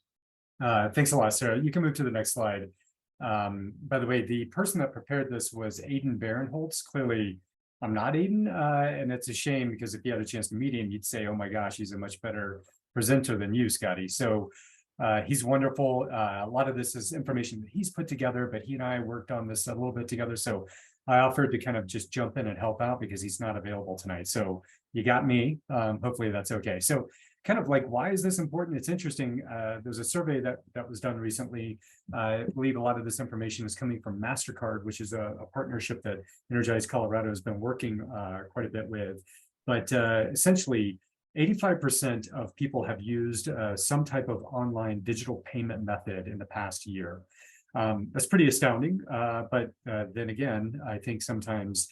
[SPEAKER 2] Thanks a lot, Sarah. You can move to the next slide. By the way, the person that prepared this was Aiden Barinholtz. Clearly, I'm not Aiden, and it's a shame because if you had a chance to meet him, you'd say, oh my gosh, he's a much better presenter than you, Scotty. So he's wonderful. A lot of this is information that he's put together, but he and I worked on this a little bit together. So I offered to kind of just jump in and help out because he's not available tonight. So you got me. Hopefully that's okay. So kind of like, why is this important? It's interesting. There's a survey that was done recently. I believe a lot of this information is coming from MasterCard, which is a partnership that Energize Colorado has been working quite a bit with. But essentially, 85% of people have used some type of online digital payment method in the past year. That's pretty astounding. But then again, I think sometimes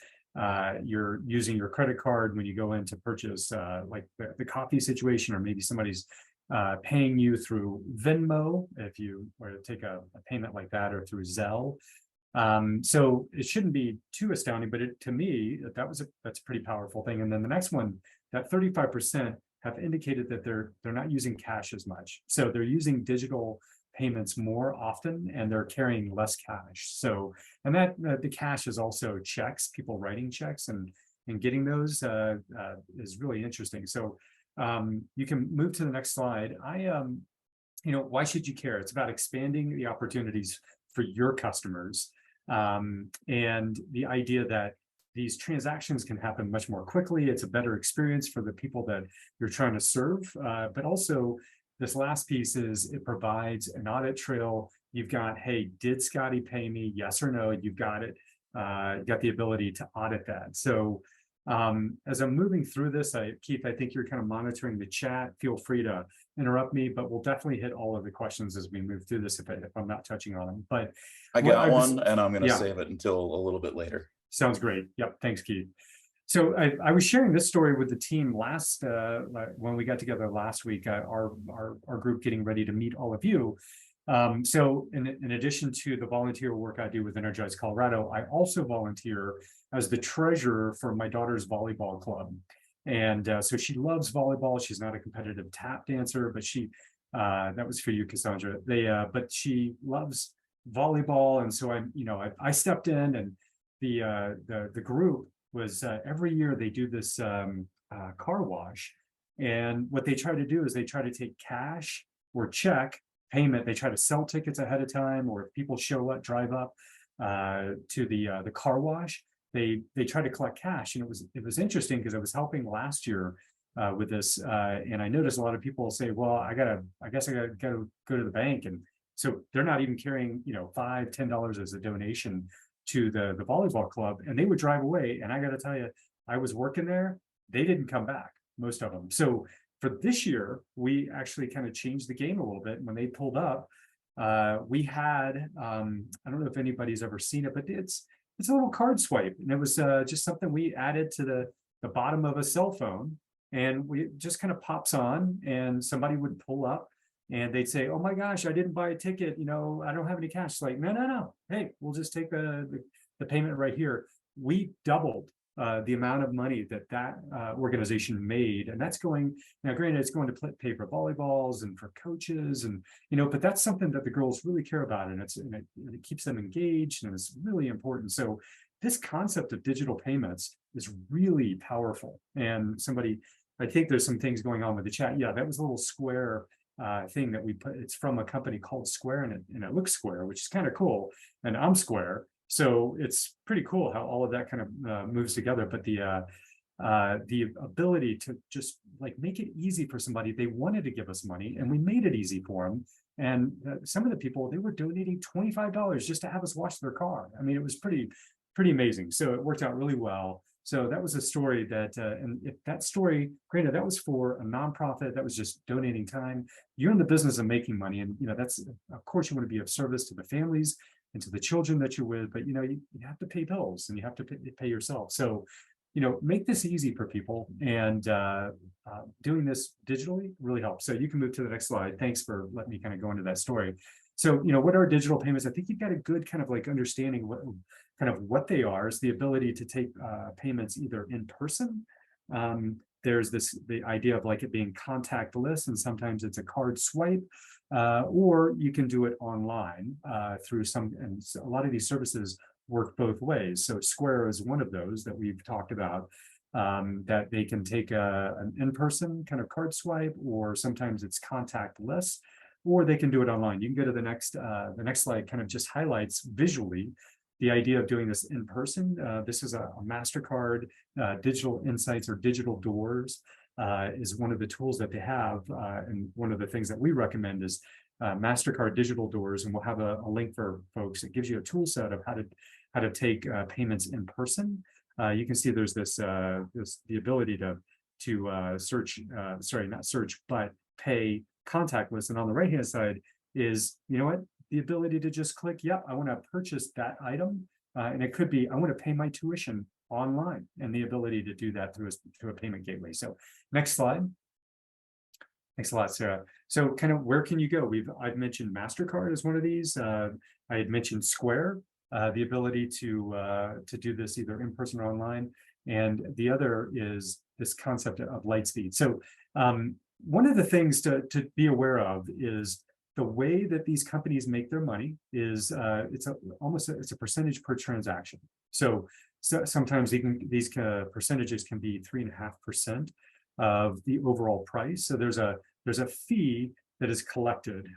[SPEAKER 2] you're using your credit card when you go in to purchase like the coffee situation, or maybe somebody's paying you through Venmo if you were to take a payment like that, or through Zelle. So it shouldn't be too astounding, but to me, that's a pretty powerful thing. And then the next one, that 35% have indicated that they're not using cash as much. So they're using digital payments more often, and they're carrying less cash. So, and that the cash is also checks, people writing checks and getting those is really interesting. So you can move to the next slide. Why should you care? It's about expanding the opportunities for your customers, and the idea that these transactions can happen much more quickly. It's a better experience for the people that you're trying to serve, but also this last piece is it provides an audit trail. You've got, hey, did Scotty pay me? Yes or no? You've got it. You got the ability to audit that. So as I'm moving through this, Keith, I think you're kind of monitoring the chat. Feel free to interrupt me, but we'll definitely hit all of the questions as we move through this if I'm not touching on them. But
[SPEAKER 4] I got one, and I'm going to save it until a little bit later.
[SPEAKER 2] Sounds great. Yep. Thanks, Keith. So I was sharing this story with the team last when we got together last week. Our group getting ready to meet all of you. So in addition to the volunteer work I do with Energize Colorado, I also volunteer as the treasurer for my daughter's volleyball club. And so she loves volleyball. She's not a competitive tap dancer, but that was for you, Cassandra. But she loves volleyball, and so I stepped in, and the group was every year they do this car wash, and what they try to do is they try to take cash or check payment. They try to sell tickets ahead of time, or if people drive up to the car wash, they try to collect cash. And it was interesting because I was helping last year with this, and I noticed a lot of people say, well, I guess I gotta go to the bank, and so they're not even carrying $5-10 as a donation to the volleyball club, and they would drive away. And I got to tell you, I was working there, they didn't come back, most of them. So for this year, we actually kind of changed the game a little bit. When they pulled up, we had, I don't know if anybody's ever seen it, but it's a little card swipe. And it was just something we added to the bottom of a cell phone, and we just kind of pops on, and somebody would pull up and they'd say, oh my gosh, I didn't buy a ticket. I don't have any cash. It's like, no. Hey, we'll just take the payment right here. We doubled the amount of money that organization made. And that's going, now granted, it's going to pay for volleyballs and for coaches, and, but that's something that the girls really care about. And it keeps them engaged, and it's really important. So this concept of digital payments is really powerful. And somebody I think there's some things going on with the chat. Yeah, that was a little square thing that we put. It's from a company called Square, and it looks square, which is kind of cool. And I'm square, so it's pretty cool how all of that kind of moves together. But the ability to just like make it easy for somebody, they wanted to give us money, and we made it easy for them. And some of the people, they were donating $25 just to have us wash their car. I mean, it was pretty amazing. So it worked out really well. So that was a story that, and if that story, granted, that was for a nonprofit that was just donating time. You're in the business of making money, and that's, of course, you want to be of service to the families and to the children that you're with. But you have to pay bills, and you have to pay yourself. So make this easy for people, and doing this digitally really helps. So you can move to the next slide. Thanks for letting me kind of go into that story. So, what are digital payments? I think you've got a good kind of like understanding what they are, is the ability to take payments either in person. There's the idea of like it being contactless, and sometimes it's a card swipe, or you can do it online through and a lot of these services work both ways. So Square is one of those that we've talked about, that they can take an in-person kind of card swipe, or sometimes it's contactless, or they can do it online. You can go to the next slide, kind of just highlights visually the idea of doing this in person. This is a MasterCard digital insights, or digital doors, is one of the tools that they have. And one of the things that we recommend is MasterCard digital doors, and we'll have a link for folks. It gives you a tool set of how to take payments in person. You can see there's the ability to search, not search, but pay contactless. And on the right hand side is, the ability to just click, yep, I want to purchase that item. And it could be, I want to pay my tuition online, and the ability to do that through a payment gateway. So next slide. Thanks a lot, Sarah. So kind of where can you go? I've mentioned MasterCard as one of these. I had mentioned Square, the ability to do this either in person or online. And the other is this concept of Lightspeed. So one of the things to be aware of is the way that these companies make their money is it's a percentage per transaction. So sometimes these percentages can be 3.5% of the overall price. So there's a fee that is collected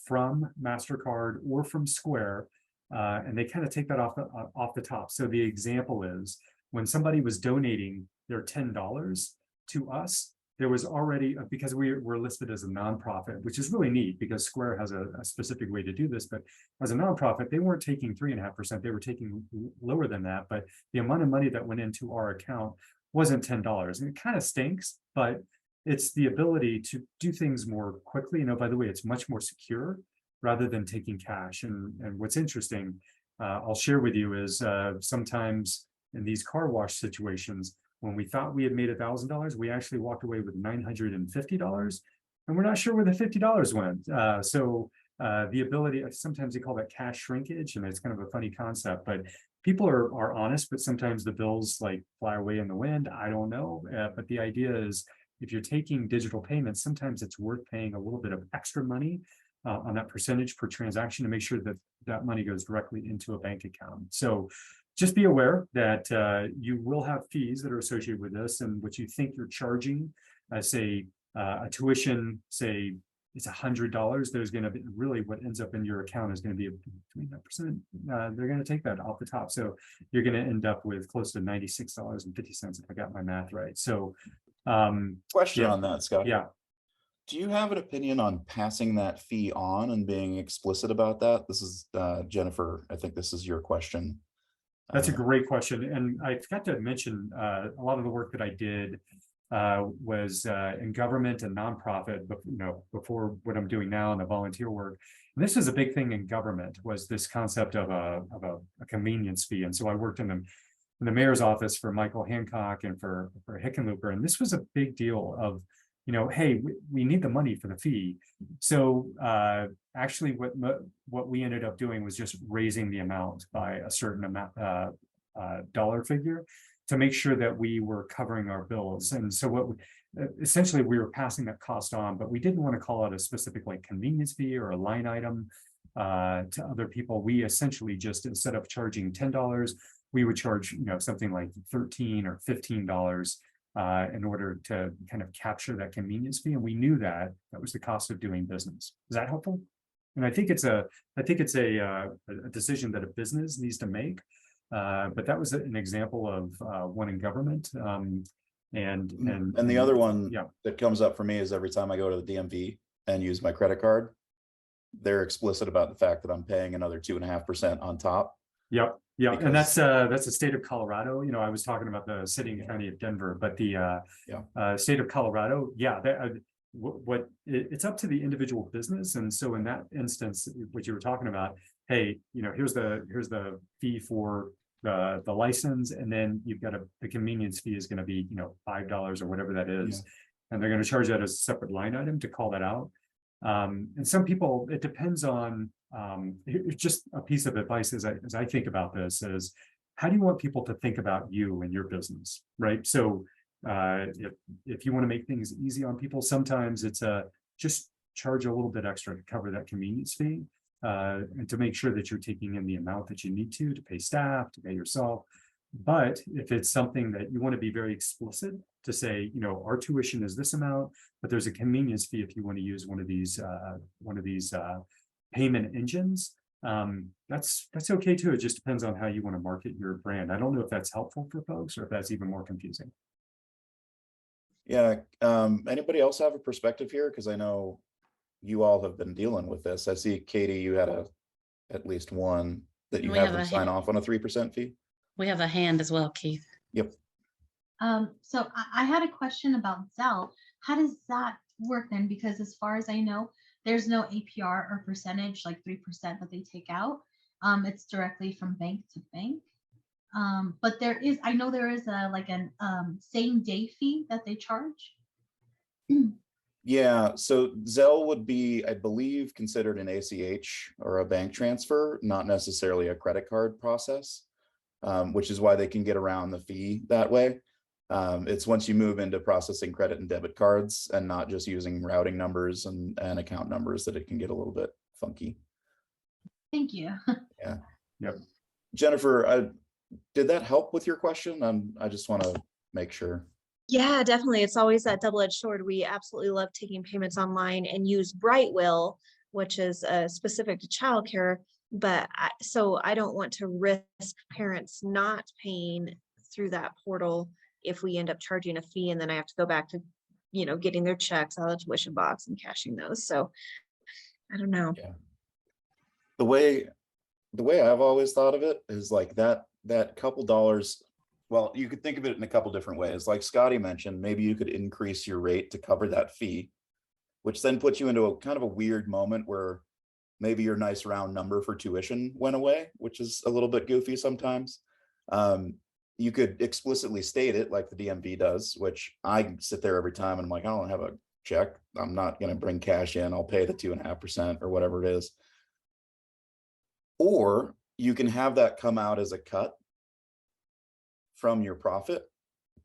[SPEAKER 2] from MasterCard or from Square, and they kind of take that off the top. So the example is when somebody was donating their $10 to us, there was already, because we were listed as a nonprofit, which is really neat because Square has a specific way to do this, but as a nonprofit, they weren't taking 3.5%, they were taking lower than that, but the amount of money that went into our account wasn't $10. And it kind of stinks, but it's the ability to do things more quickly. By the way, it's much more secure rather than taking cash. And what's interesting, I'll share with you, is sometimes in these car wash situations, when we thought we had made $1,000, we actually walked away with $950, and we're not sure where the $50 went. So the ability, sometimes they call that cash shrinkage, and it's kind of a funny concept, but people are honest, but sometimes the bills like fly away in the wind. I don't know, but the idea is if you're taking digital payments, sometimes it's worth paying a little bit of extra money on that percentage per transaction to make sure that that money goes directly into a bank account. So just be aware that you will have fees that are associated with this, and what you think you're charging, say a tuition, say it's $100, there's going to be really what ends up in your account is going to be between that percent. They're going to take that off the top. So you're going to end up with close to $96.50 if I got my math right. So
[SPEAKER 4] question on that, Scott.
[SPEAKER 2] Yeah.
[SPEAKER 4] Do you have an opinion on passing that fee on and being explicit about that? This is Jennifer. I think this is your question.
[SPEAKER 2] That's a great question. And I forgot to mention a lot of the work that I did was in government and nonprofit, but before what I'm doing now in the volunteer work. And this is a big thing in government, was this concept of a convenience fee. And so I worked in the mayor's office for Michael Hancock and for Hickenlooper. And this was a big deal of, hey, we need the money for the fee. So actually what we ended up doing was just raising the amount by a certain amount, dollar figure, to make sure that we were covering our bills. And so essentially we were passing that cost on, but we didn't want to call out a specific like convenience fee or a line item to other people. We essentially just, instead of charging $10, we would charge something like $13 or $15 in order to kind of capture that convenience fee. And we knew that was the cost of doing business. Is that helpful? And I think it's a decision that a business needs to make. But that was an example of one in government. And
[SPEAKER 4] the other one
[SPEAKER 2] yeah,
[SPEAKER 4] that comes up for me is every time I go to the DMV and use my credit card, they're explicit about the fact that I'm paying another 2.5% on top.
[SPEAKER 2] Yep. Yeah, and
[SPEAKER 4] Because-
[SPEAKER 2] that's the state of Colorado. I was talking about the city and county of Denver, but the state of Colorado, it's up to the individual business. And so in that instance, what you were talking about, hey, here's the fee for the license, and then you've got the convenience fee is going to be $5 or whatever that is, and they're going to charge that as a separate line item to call that out. And some people, it depends on. It's just a piece of advice as I think about this is, how do you want people to think about you and your business, right? So if you want to make things easy on people, sometimes it's just charge a little bit extra to cover that convenience fee, and to make sure that you're taking in the amount that you need to pay staff, to pay yourself. But if it's something that you want to be very explicit to say, our tuition is this amount, but there's a convenience fee if you want to use one of these payment engines, that's okay too. It just depends on how you want to market your brand. I don't know if that's helpful for folks or if that's even more confusing.
[SPEAKER 4] Yeah. Anybody else have a perspective here? Because I know you all have been dealing with this. I see, Katie, you had at least one that you have them sign off on a 3% fee.
[SPEAKER 7] We have a hand as well, Keith.
[SPEAKER 4] Yep.
[SPEAKER 9] So I had a question about Zelle. How does that work then? Because as far as I know, there's no APR or percentage, like 3% that they take out. It's directly from bank to bank. But I know there is an same day fee that they charge.
[SPEAKER 4] Yeah, so Zelle would be, I believe, considered an ACH or a bank transfer, not necessarily a credit card process, which is why they can get around the fee that way. It's once you move into processing credit and debit cards and not just using routing numbers and account numbers that it can get a little bit funky.
[SPEAKER 9] Thank you.
[SPEAKER 4] Yeah.
[SPEAKER 2] Yep.
[SPEAKER 4] Jennifer, did that help with your question? I just want to make sure.
[SPEAKER 11] Yeah, definitely. It's always that double-edged sword. We absolutely love taking payments online and use Brightwill, which is specific to childcare. But so I don't want to risk parents not paying through that portal if we end up charging a fee and then I have to go back to, getting their checks out of the tuition box and cashing those. So I don't know.
[SPEAKER 4] Yeah. The way I've always thought of it is like that couple dollars. Well, you could think of it in a couple different ways. Like Scotty mentioned, maybe you could increase your rate to cover that fee, which then puts you into a kind of a weird moment where maybe your nice round number for tuition went away, which is a little bit goofy sometimes. You could explicitly state it like the DMV does, which I sit there every time and I'm like, I don't have a check. I'm not going to bring cash in. I'll pay the 2.5% or whatever it is. Or you can have that come out as a cut from your profit.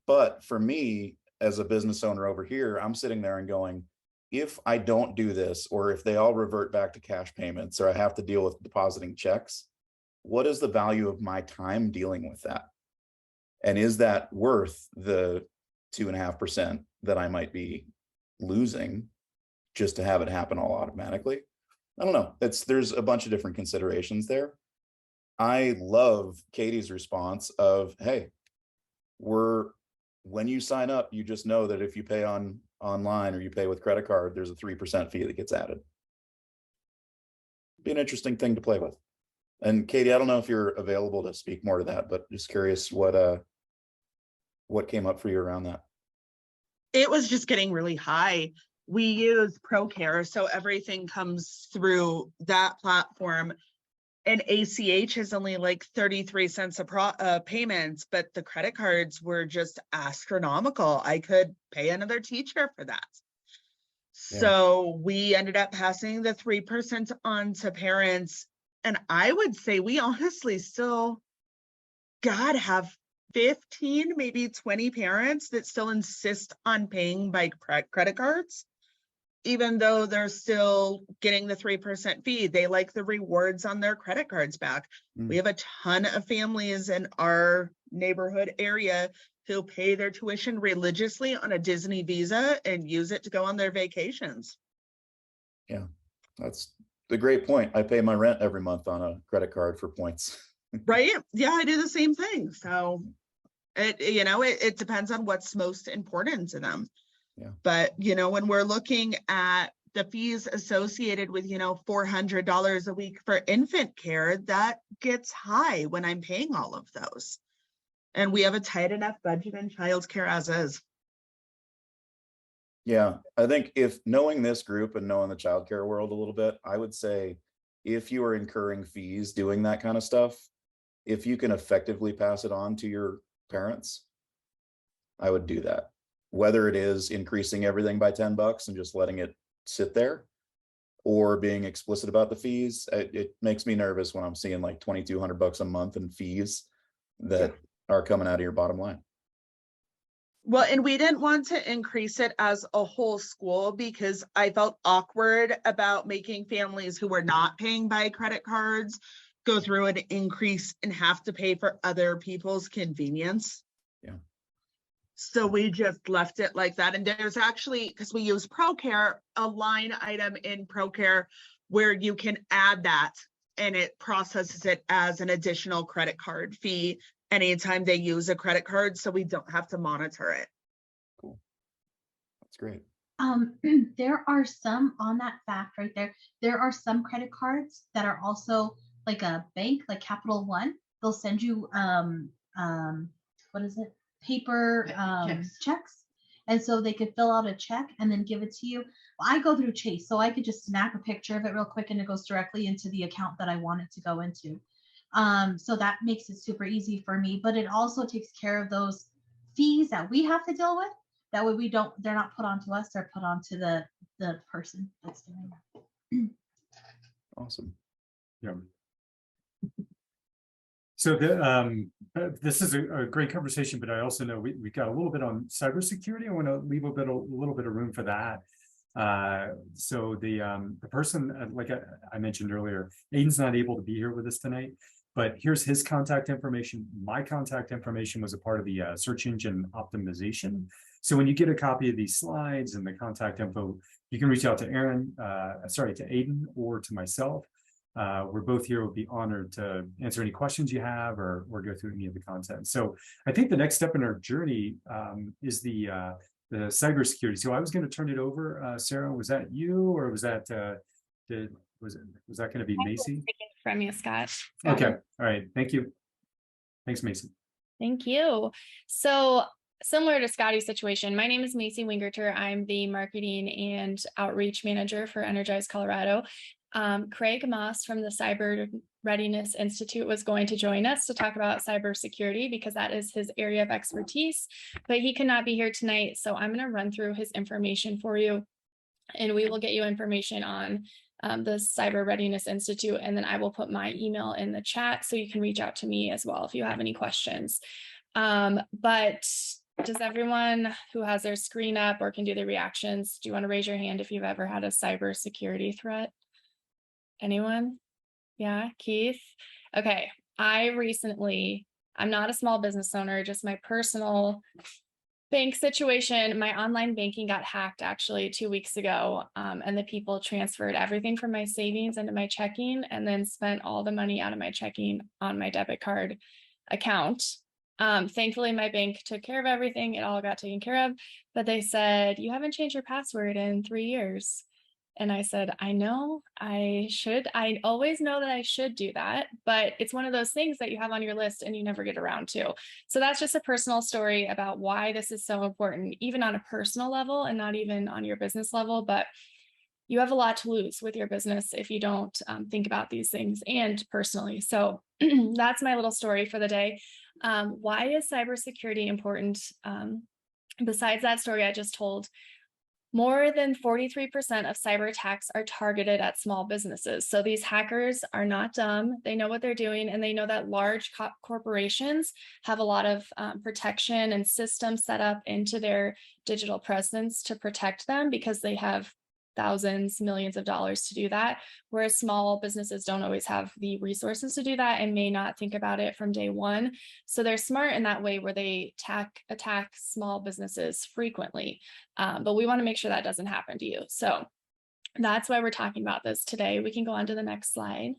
[SPEAKER 4] But for me, as a business owner over here, I'm sitting there and going, if I don't do this, or if they all revert back to cash payments, or I have to deal with depositing checks, what is the value of my time dealing with that? And is that worth the 2.5% that I might be losing just to have it happen all automatically? I don't know. There's a bunch of different considerations there. I love Katie's response of, hey, when you sign up, you just know that if you pay online or you pay with credit card, there's a 3% fee that gets added. Be an interesting thing to play with. And Katie, I don't know if you're available to speak more to that, but just curious what came up for you around that.
[SPEAKER 12] It was just getting really high. We use ProCare, so everything comes through that platform. And ACH is only like 33 cents a payment, but the credit cards were just astronomical. I could pay another teacher for that. Yeah. So we ended up passing the 3% on to parents. And I would say we honestly still gotta have 15, maybe 20 parents that still insist on paying by credit cards, even though they're still getting the 3% fee. They like the rewards on their credit cards back. We have a ton of families in our neighborhood area who pay their tuition religiously on a Disney Visa and use it to go on their vacations.
[SPEAKER 4] Yeah, that's a great point. I pay my rent every month on a credit card for points.
[SPEAKER 12] Right? Yeah, I do the same thing. So it depends on what's most important to them.
[SPEAKER 4] Yeah.
[SPEAKER 12] But, when we're looking at the fees associated with, $400 a week for infant care, that gets high when I'm paying all of those. And we have a tight enough budget in childcare as is.
[SPEAKER 4] Yeah, I think if knowing this group and knowing the childcare world a little bit, I would say if you are incurring fees doing that kind of stuff, if you can effectively pass it on to your parents, I would do that. Whether it is increasing everything by $10 and just letting it sit there, or being explicit about the fees, it makes me nervous when I'm seeing like $2,200 a month in fees that are coming out of your bottom line.
[SPEAKER 12] Well, and we didn't want to increase it as a whole school because I felt awkward about making families who were not paying by credit cards go through an increase and have to pay for other people's convenience.
[SPEAKER 4] Yeah.
[SPEAKER 12] So we just left it like that. And there's actually, because we use ProCare, a line item in ProCare where you can add that and it processes it as an additional credit card fee anytime they use a credit card, so we don't have to monitor it.
[SPEAKER 4] Cool. That's great.
[SPEAKER 9] There are some on that fact right there. There are some credit cards that are also like a bank, like Capital One. They'll send you what is it? Paper checks. And so they could fill out a check and then give it to you. Well, I go through Chase, so I could just snap a picture of it real quick and it goes directly into the account that I want it to go into. So that makes it super easy for me, but it also takes care of those fees that we have to deal with. That way they're not put onto us, they're put onto the person that's doing that.
[SPEAKER 4] Awesome.
[SPEAKER 2] Yeah. So this is a great conversation, but I also know we got a little bit on cybersecurity. I want to leave a little bit of room for that. So the person, like I mentioned earlier, Aiden's not able to be here with us tonight, but here's his contact information. My contact information was a part of the search engine optimization. So when you get a copy of these slides and the contact info, you can reach out to Aiden or to myself. We're both here. We'll be honored to answer any questions you have or go through any of the content. So I think the next step in our journey is the cybersecurity. So I was going to turn it over. Sarah, was that you or was that was that going to be Macy?
[SPEAKER 13] From you, Scott.
[SPEAKER 2] Okay. All right. Thank you. Thanks, Macy.
[SPEAKER 13] Thank you. So similar to Scotty's situation, my name is Macy Wingerter. I'm the marketing and outreach manager for Energize Colorado. Craig Moss from the Cyber Readiness Institute was going to join us to talk about cybersecurity because that is his area of expertise, but he could not be here tonight. So I'm going to run through his information for you and we will get you information on the Cyber Readiness Institute. And then I will put my email in the chat so you can reach out to me as well if you have any questions. But does everyone who has their screen up or can do the reactions, do you want to raise your hand if you've ever had a cybersecurity threat? Anyone? Yeah, Keith. Okay. I'm not a small business owner, just my personal bank situation. My online banking got hacked actually 2 weeks ago. And the people transferred everything from my savings into my checking and then spent all the money out of my checking on my debit card account. Thankfully, my bank took care of everything. It all got taken care of, but they said, you haven't changed your password in 3 years. And I said, I know I should. I always know that I should do that, but it's one of those things that you have on your list and you never get around to. So that's just a personal story about why this is so important, even on a personal level and not even on your business level, but you have a lot to lose with your business if you don't think about these things and personally. So that's my little story for the day. Why is cybersecurity important? Besides that story I just told, more than 43% of cyber attacks are targeted at small businesses. So these hackers are not dumb. They know what they're doing, and they know that large corporations have a lot of protection and systems set up into their digital presence to protect them because they have thousands, millions of dollars to do that, whereas small businesses don't always have the resources to do that and may not think about it from day one. So they're smart in that way where they attack small businesses frequently. But we want to make sure that doesn't happen to you. So that's why we're talking about this today. We can go on to the next slide.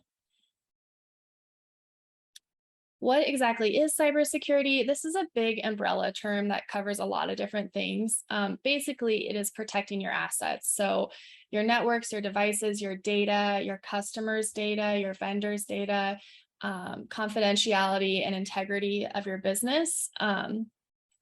[SPEAKER 13] What exactly is cybersecurity? This is a big umbrella term that covers a lot of different things. Basically, it is protecting your assets. So your networks, your devices, your data, your customers' data, your vendors' data, confidentiality and integrity of your business.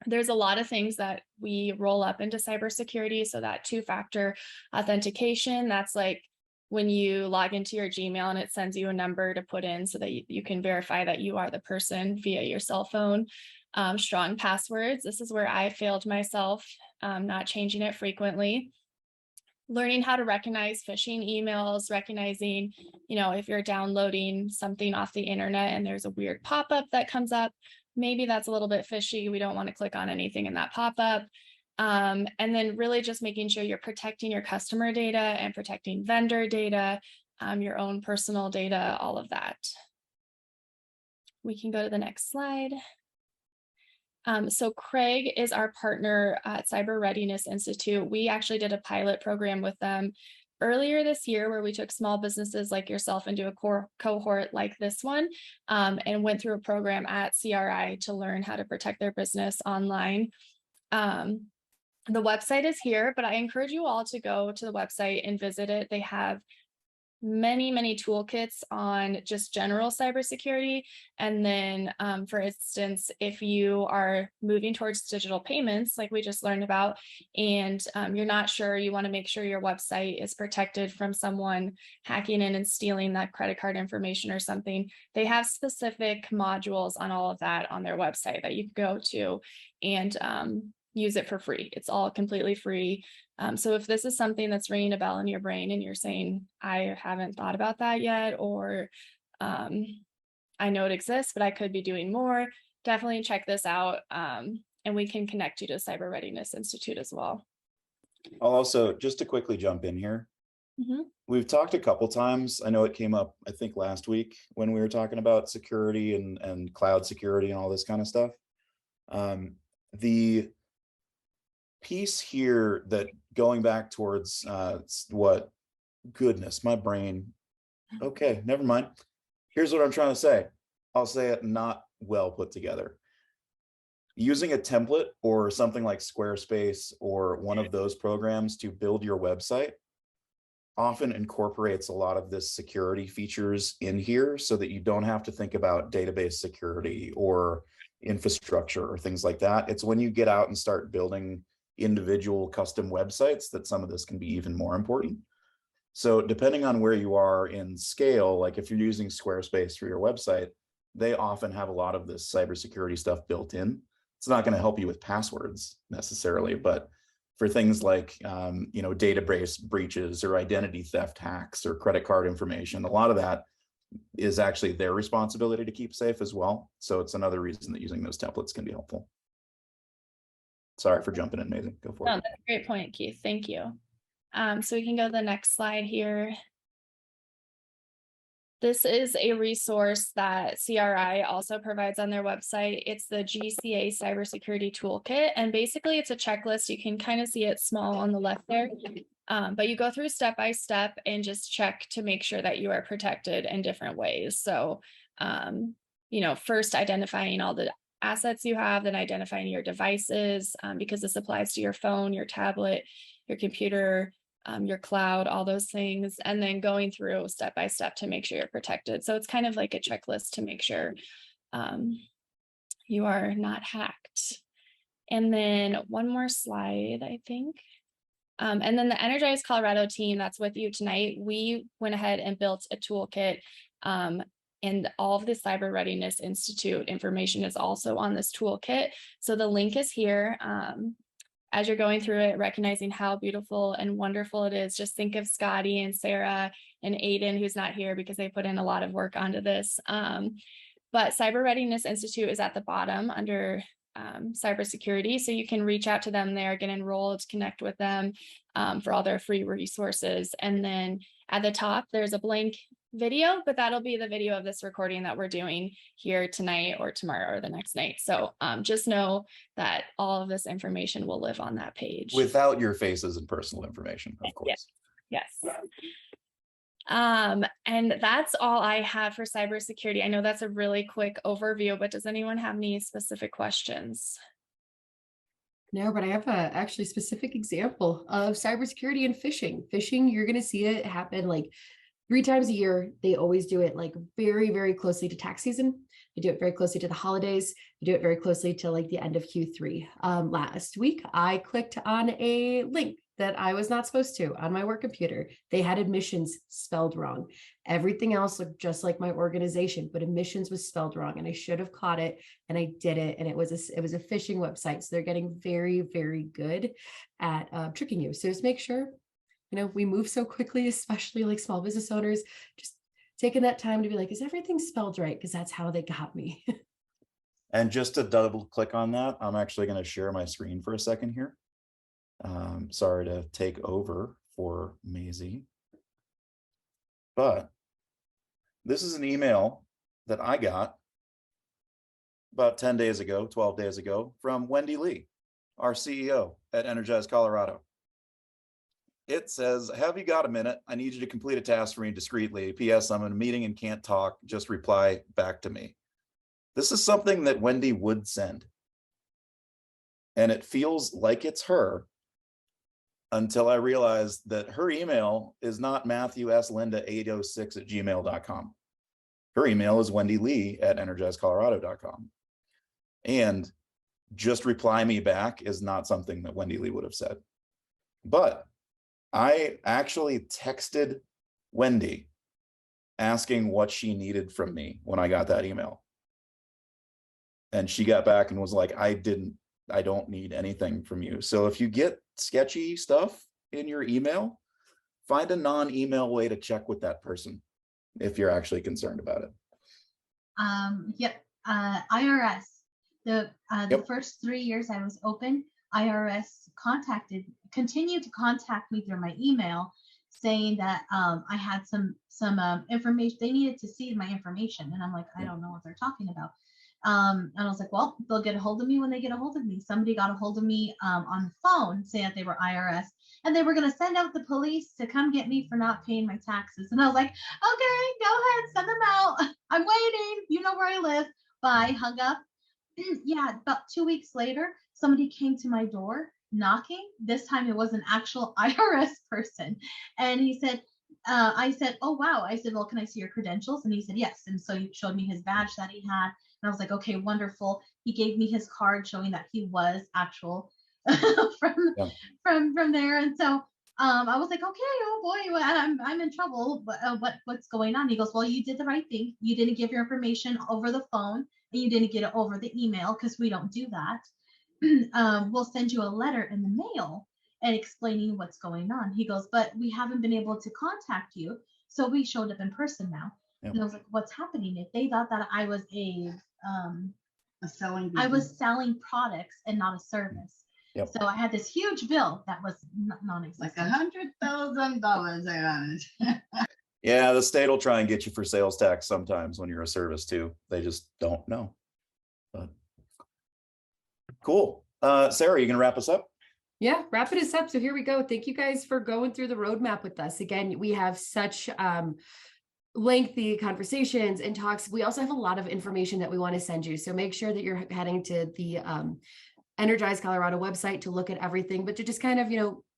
[SPEAKER 13] There's a lot of things that we roll up into cybersecurity. So that two-factor authentication, that's like when you log into your Gmail and it sends you a number to put in so that you can verify that you are the person via your cell phone. Strong passwords. This is where I failed myself, not changing it frequently. Learning how to recognize phishing emails, recognizing, if you're downloading something off the internet and there's a weird pop-up that comes up, maybe that's a little bit fishy. We don't want to click on anything in that pop-up. And then really just making sure you're protecting your customer data and protecting vendor data, your own personal data, all of that. We can go to the next slide. So Craig is our partner at Cyber Readiness Institute. We actually did a pilot program with them earlier this year where we took small businesses like yourself into a cohort like this one, and went through a program at CRI to learn how to protect their business online. The website is here, but I encourage you all to go to the website and visit it. They have many toolkits on just general cybersecurity. And then, for instance, if you are moving towards digital payments, like we just learned about, and you're not sure, you want to make sure your website is protected from someone hacking in and stealing that credit card information or something, they have specific modules on all of that on their website that you can go to and use it for free. It's all completely free. So if this is something that's ringing a bell in your brain and you're saying, I haven't thought about that yet, or I know it exists, but I could be doing more, definitely check this out. And we can connect you to Cyber Readiness Institute as well.
[SPEAKER 4] I'll also, just to quickly jump in here. We've talked a couple times. I know it came up, I think last week when we were talking about security and cloud security and all this kind of stuff. The piece here that going back towards goodness, my brain. Okay, never mind. Here's what I'm trying to say. I'll say it not well put together. Using a template or something like Squarespace or one of those programs to build your website often incorporates a lot of this security features in here so that you don't have to think about database security or infrastructure or things like that. It's when you get out and start building individual custom websites that some of this can be even more important. So depending on where you are in scale, like if you're using Squarespace for your website, they often have a lot of this cybersecurity stuff built in. It's not going to help you with passwords necessarily, but for things like database breaches or identity theft hacks or credit card information, a lot of that is actually their responsibility to keep safe as well. So it's another reason that using those templates can be helpful. Sorry for jumping in, Nathan. Go for it.
[SPEAKER 13] That's a great point, Keith. Thank you. So we can go to the next slide here. This is a resource that CRI also provides on their website. It's the GCA Cybersecurity Toolkit. And basically it's a checklist. You can kind of see it small on the left there. But you go through step by step and just check to make sure that you are protected in different ways. So, first identifying all the assets you have, then identifying your devices, because this applies to your phone, your tablet, your computer, your cloud, all those things, and then going through step by step to make sure you're protected. So it's kind of like a checklist to make sure you are not hacked. And then one more slide, I think. And then the Energize Colorado team that's with you tonight, we went ahead and built a toolkit, and all of the Cyber Readiness Institute information is also on this toolkit. So the link is here. As you're going through it, recognizing how beautiful and wonderful it is, just think of Scotty and Sarah and Aiden, who's not here because they put in a lot of work onto this. But Cyber Readiness Institute is at the bottom under cybersecurity. So you can reach out to them there, get enrolled, connect with them for all their free resources. And then at the top, there's a blank video, but that'll be the video of this recording that we're doing here tonight or tomorrow or the next night. So just know that all of this information will live on that page.
[SPEAKER 4] Without your faces and personal information, of course.
[SPEAKER 13] Yes. And that's all I have for cybersecurity. I know that's a really quick overview, but does anyone have any specific questions?
[SPEAKER 1] No, but I have a actually specific example of cybersecurity and phishing. Phishing, you're going to see it happen like 3 times a year. They always do it like very, very closely to tax season. They do it very closely to the holidays. They do it very closely to like the end of Q3. Last week, I clicked on a link that I was not supposed to on my work computer. They had admissions spelled wrong. Everything else looked just like my organization, but admissions was spelled wrong, and I should have caught it, and I did it. And it was a phishing website. So they're getting very, very good at tricking you. So just make sure, we move so quickly, especially like small business owners, just taking that time to be like, is everything spelled right? Because that's how they got me.
[SPEAKER 4] And just to double click on that, I'm actually going to share my screen for a second here. Sorry to take over for Maisie, but this is an email that I got about 10 days ago, 12 days ago from Wendy Lee, our CEO at Energize Colorado. It says, have you got a minute? I need you to complete a task for me discreetly. P.S. I'm in a meeting and can't talk. Just reply back to me. This is something that Wendy would send. And it feels like it's her until I realized that her email is not matthewslinda806@gmail.com. Her email is wendylee@energizecolorado.com. And just reply me back is not something that Wendy Lee would have said. But I actually texted Wendy asking what she needed from me when I got that email. And she got back and was like, I don't need anything from you. So if you get sketchy stuff in your email, find a non-email way to check with that person if you're actually concerned about it.
[SPEAKER 9] IRS. The first 3 years I was open, IRS continued to contact me through my email, saying that I had some information. They needed to see my information, and I'm like, I don't know what they're talking about. And I was like, well, they'll get a hold of me when they get a hold of me. Somebody got a hold of me on the phone saying that they were IRS, and they were going to send out the police to come get me for not paying my taxes. And I was like, okay, go ahead, send them out. I'm waiting. You know where I live. Bye. Hung up. Yeah, about 2 weeks later, somebody came to my door knocking. This time it was an actual IRS person. And he said, I said, oh, wow. I said, well, can I see your credentials? And he said, yes. And so he showed me his badge that he had. And I was like, okay, wonderful. He gave me his card showing that he was actual from there. And so I was like, okay, oh boy, well, I'm in trouble. What's going on? He goes, well, you did the right thing. You didn't give your information over the phone, and you didn't get it over the email, because we don't do that. We'll send you a letter in the mail and explaining what's going on. He goes, but we haven't been able to contact you. So we showed up in person now. Yep. And I was like, what's happening? If they thought that I was I was selling products and not a service. Yep. So I had this huge bill that was non-existent.
[SPEAKER 14] Like $100,000.
[SPEAKER 4] Yeah, the state will try and get you for sales tax sometimes when you're a service too. They just don't know. But cool. Sarah, you gonna wrap us up?
[SPEAKER 1] Yeah, wrapping us up. So here we go. Thank you guys for going through the roadmap with us. Again, we have such lengthy conversations and talks. We also have a lot of information that we want to send you. So make sure that you're heading to the Energize Colorado website to look at everything, but to just kind of,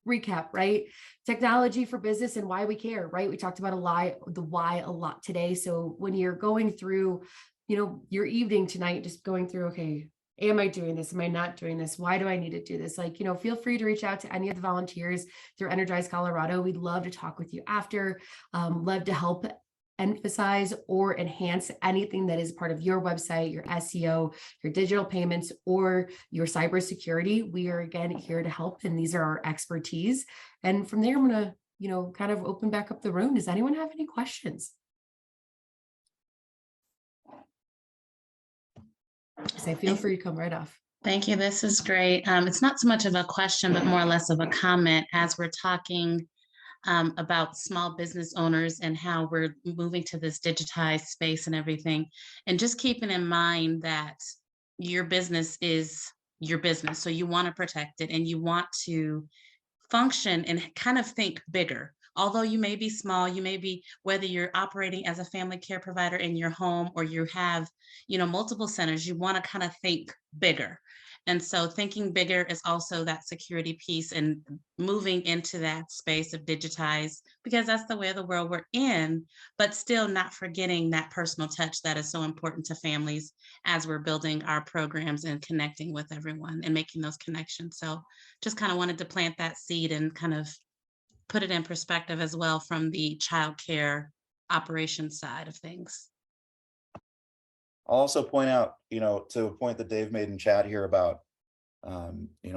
[SPEAKER 1] recap, right? Technology for business and why we care, right? We talked about the why a lot today. So when you're going through, your evening tonight, just going through, okay, am I doing this? Am I not doing this? Why do I need to do this? Feel free to reach out to any of the volunteers through Energize Colorado. We'd love to talk with you after, love to help emphasize or enhance anything that is part of your website, your SEO, your digital payments, or your cybersecurity. We are, again, here to help, and these are our expertise. And from there, I'm going to, kind of open back up the room. Does anyone have any questions? Say, feel free to come right off.
[SPEAKER 7] Thank you. This is great. It's not so much of a question, but more or less of a comment as we're talking about small business owners and how we're moving to this digitized space and everything. And just keeping in mind that your business is your business. So you want to protect it and you want to function and kind of think bigger. Although you may be small, you may be, whether you're operating as a family care provider in your home or you have, multiple centers, you want to kind of think bigger. And so thinking bigger is also that security piece and moving into that space of digitize, because that's the way of the world we're in, but still not forgetting that personal touch that is so important to families as we're building our programs and connecting with everyone and making those connections. So just kind of wanted to plant that seed and kind of put it in perspective as well from the childcare operations side of things.
[SPEAKER 4] I'll also point out, to a point that Dave made in chat here about,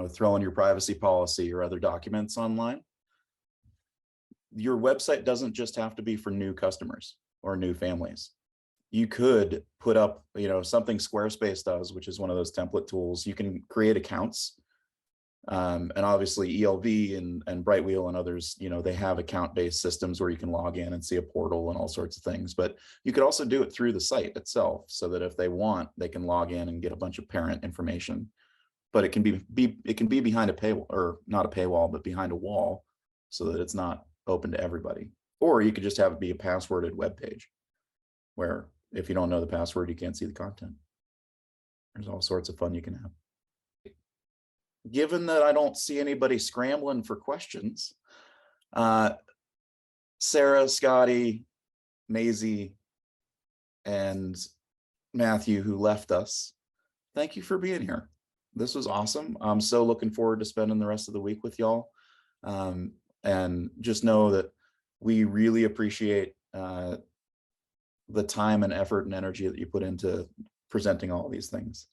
[SPEAKER 4] throwing your privacy policy or other documents online. Your website doesn't just have to be for new customers or new families. You could put up, something Squarespace does, which is one of those template tools. You can create accounts. And obviously ELV and Brightwheel and others, they have account-based systems where you can log in and see a portal and all sorts of things. But you could also do it through the site itself so that if they want, they can log in and get a bunch of parent information. But it can be behind a paywall, or not a paywall, but behind a wall, so that it's not open to everybody. Or you could just have it be a passworded web page where if you don't know the password, you can't see the content. There's all sorts of fun you can have. Given that I don't see anybody scrambling for questions, Sarah, Scotty, Maisie, and Matthew, who left us, thank you for being here. This was awesome. I'm so looking forward to spending the rest of the week with y'all. And just know that we really appreciate the time and effort and energy that you put into presenting all of these things.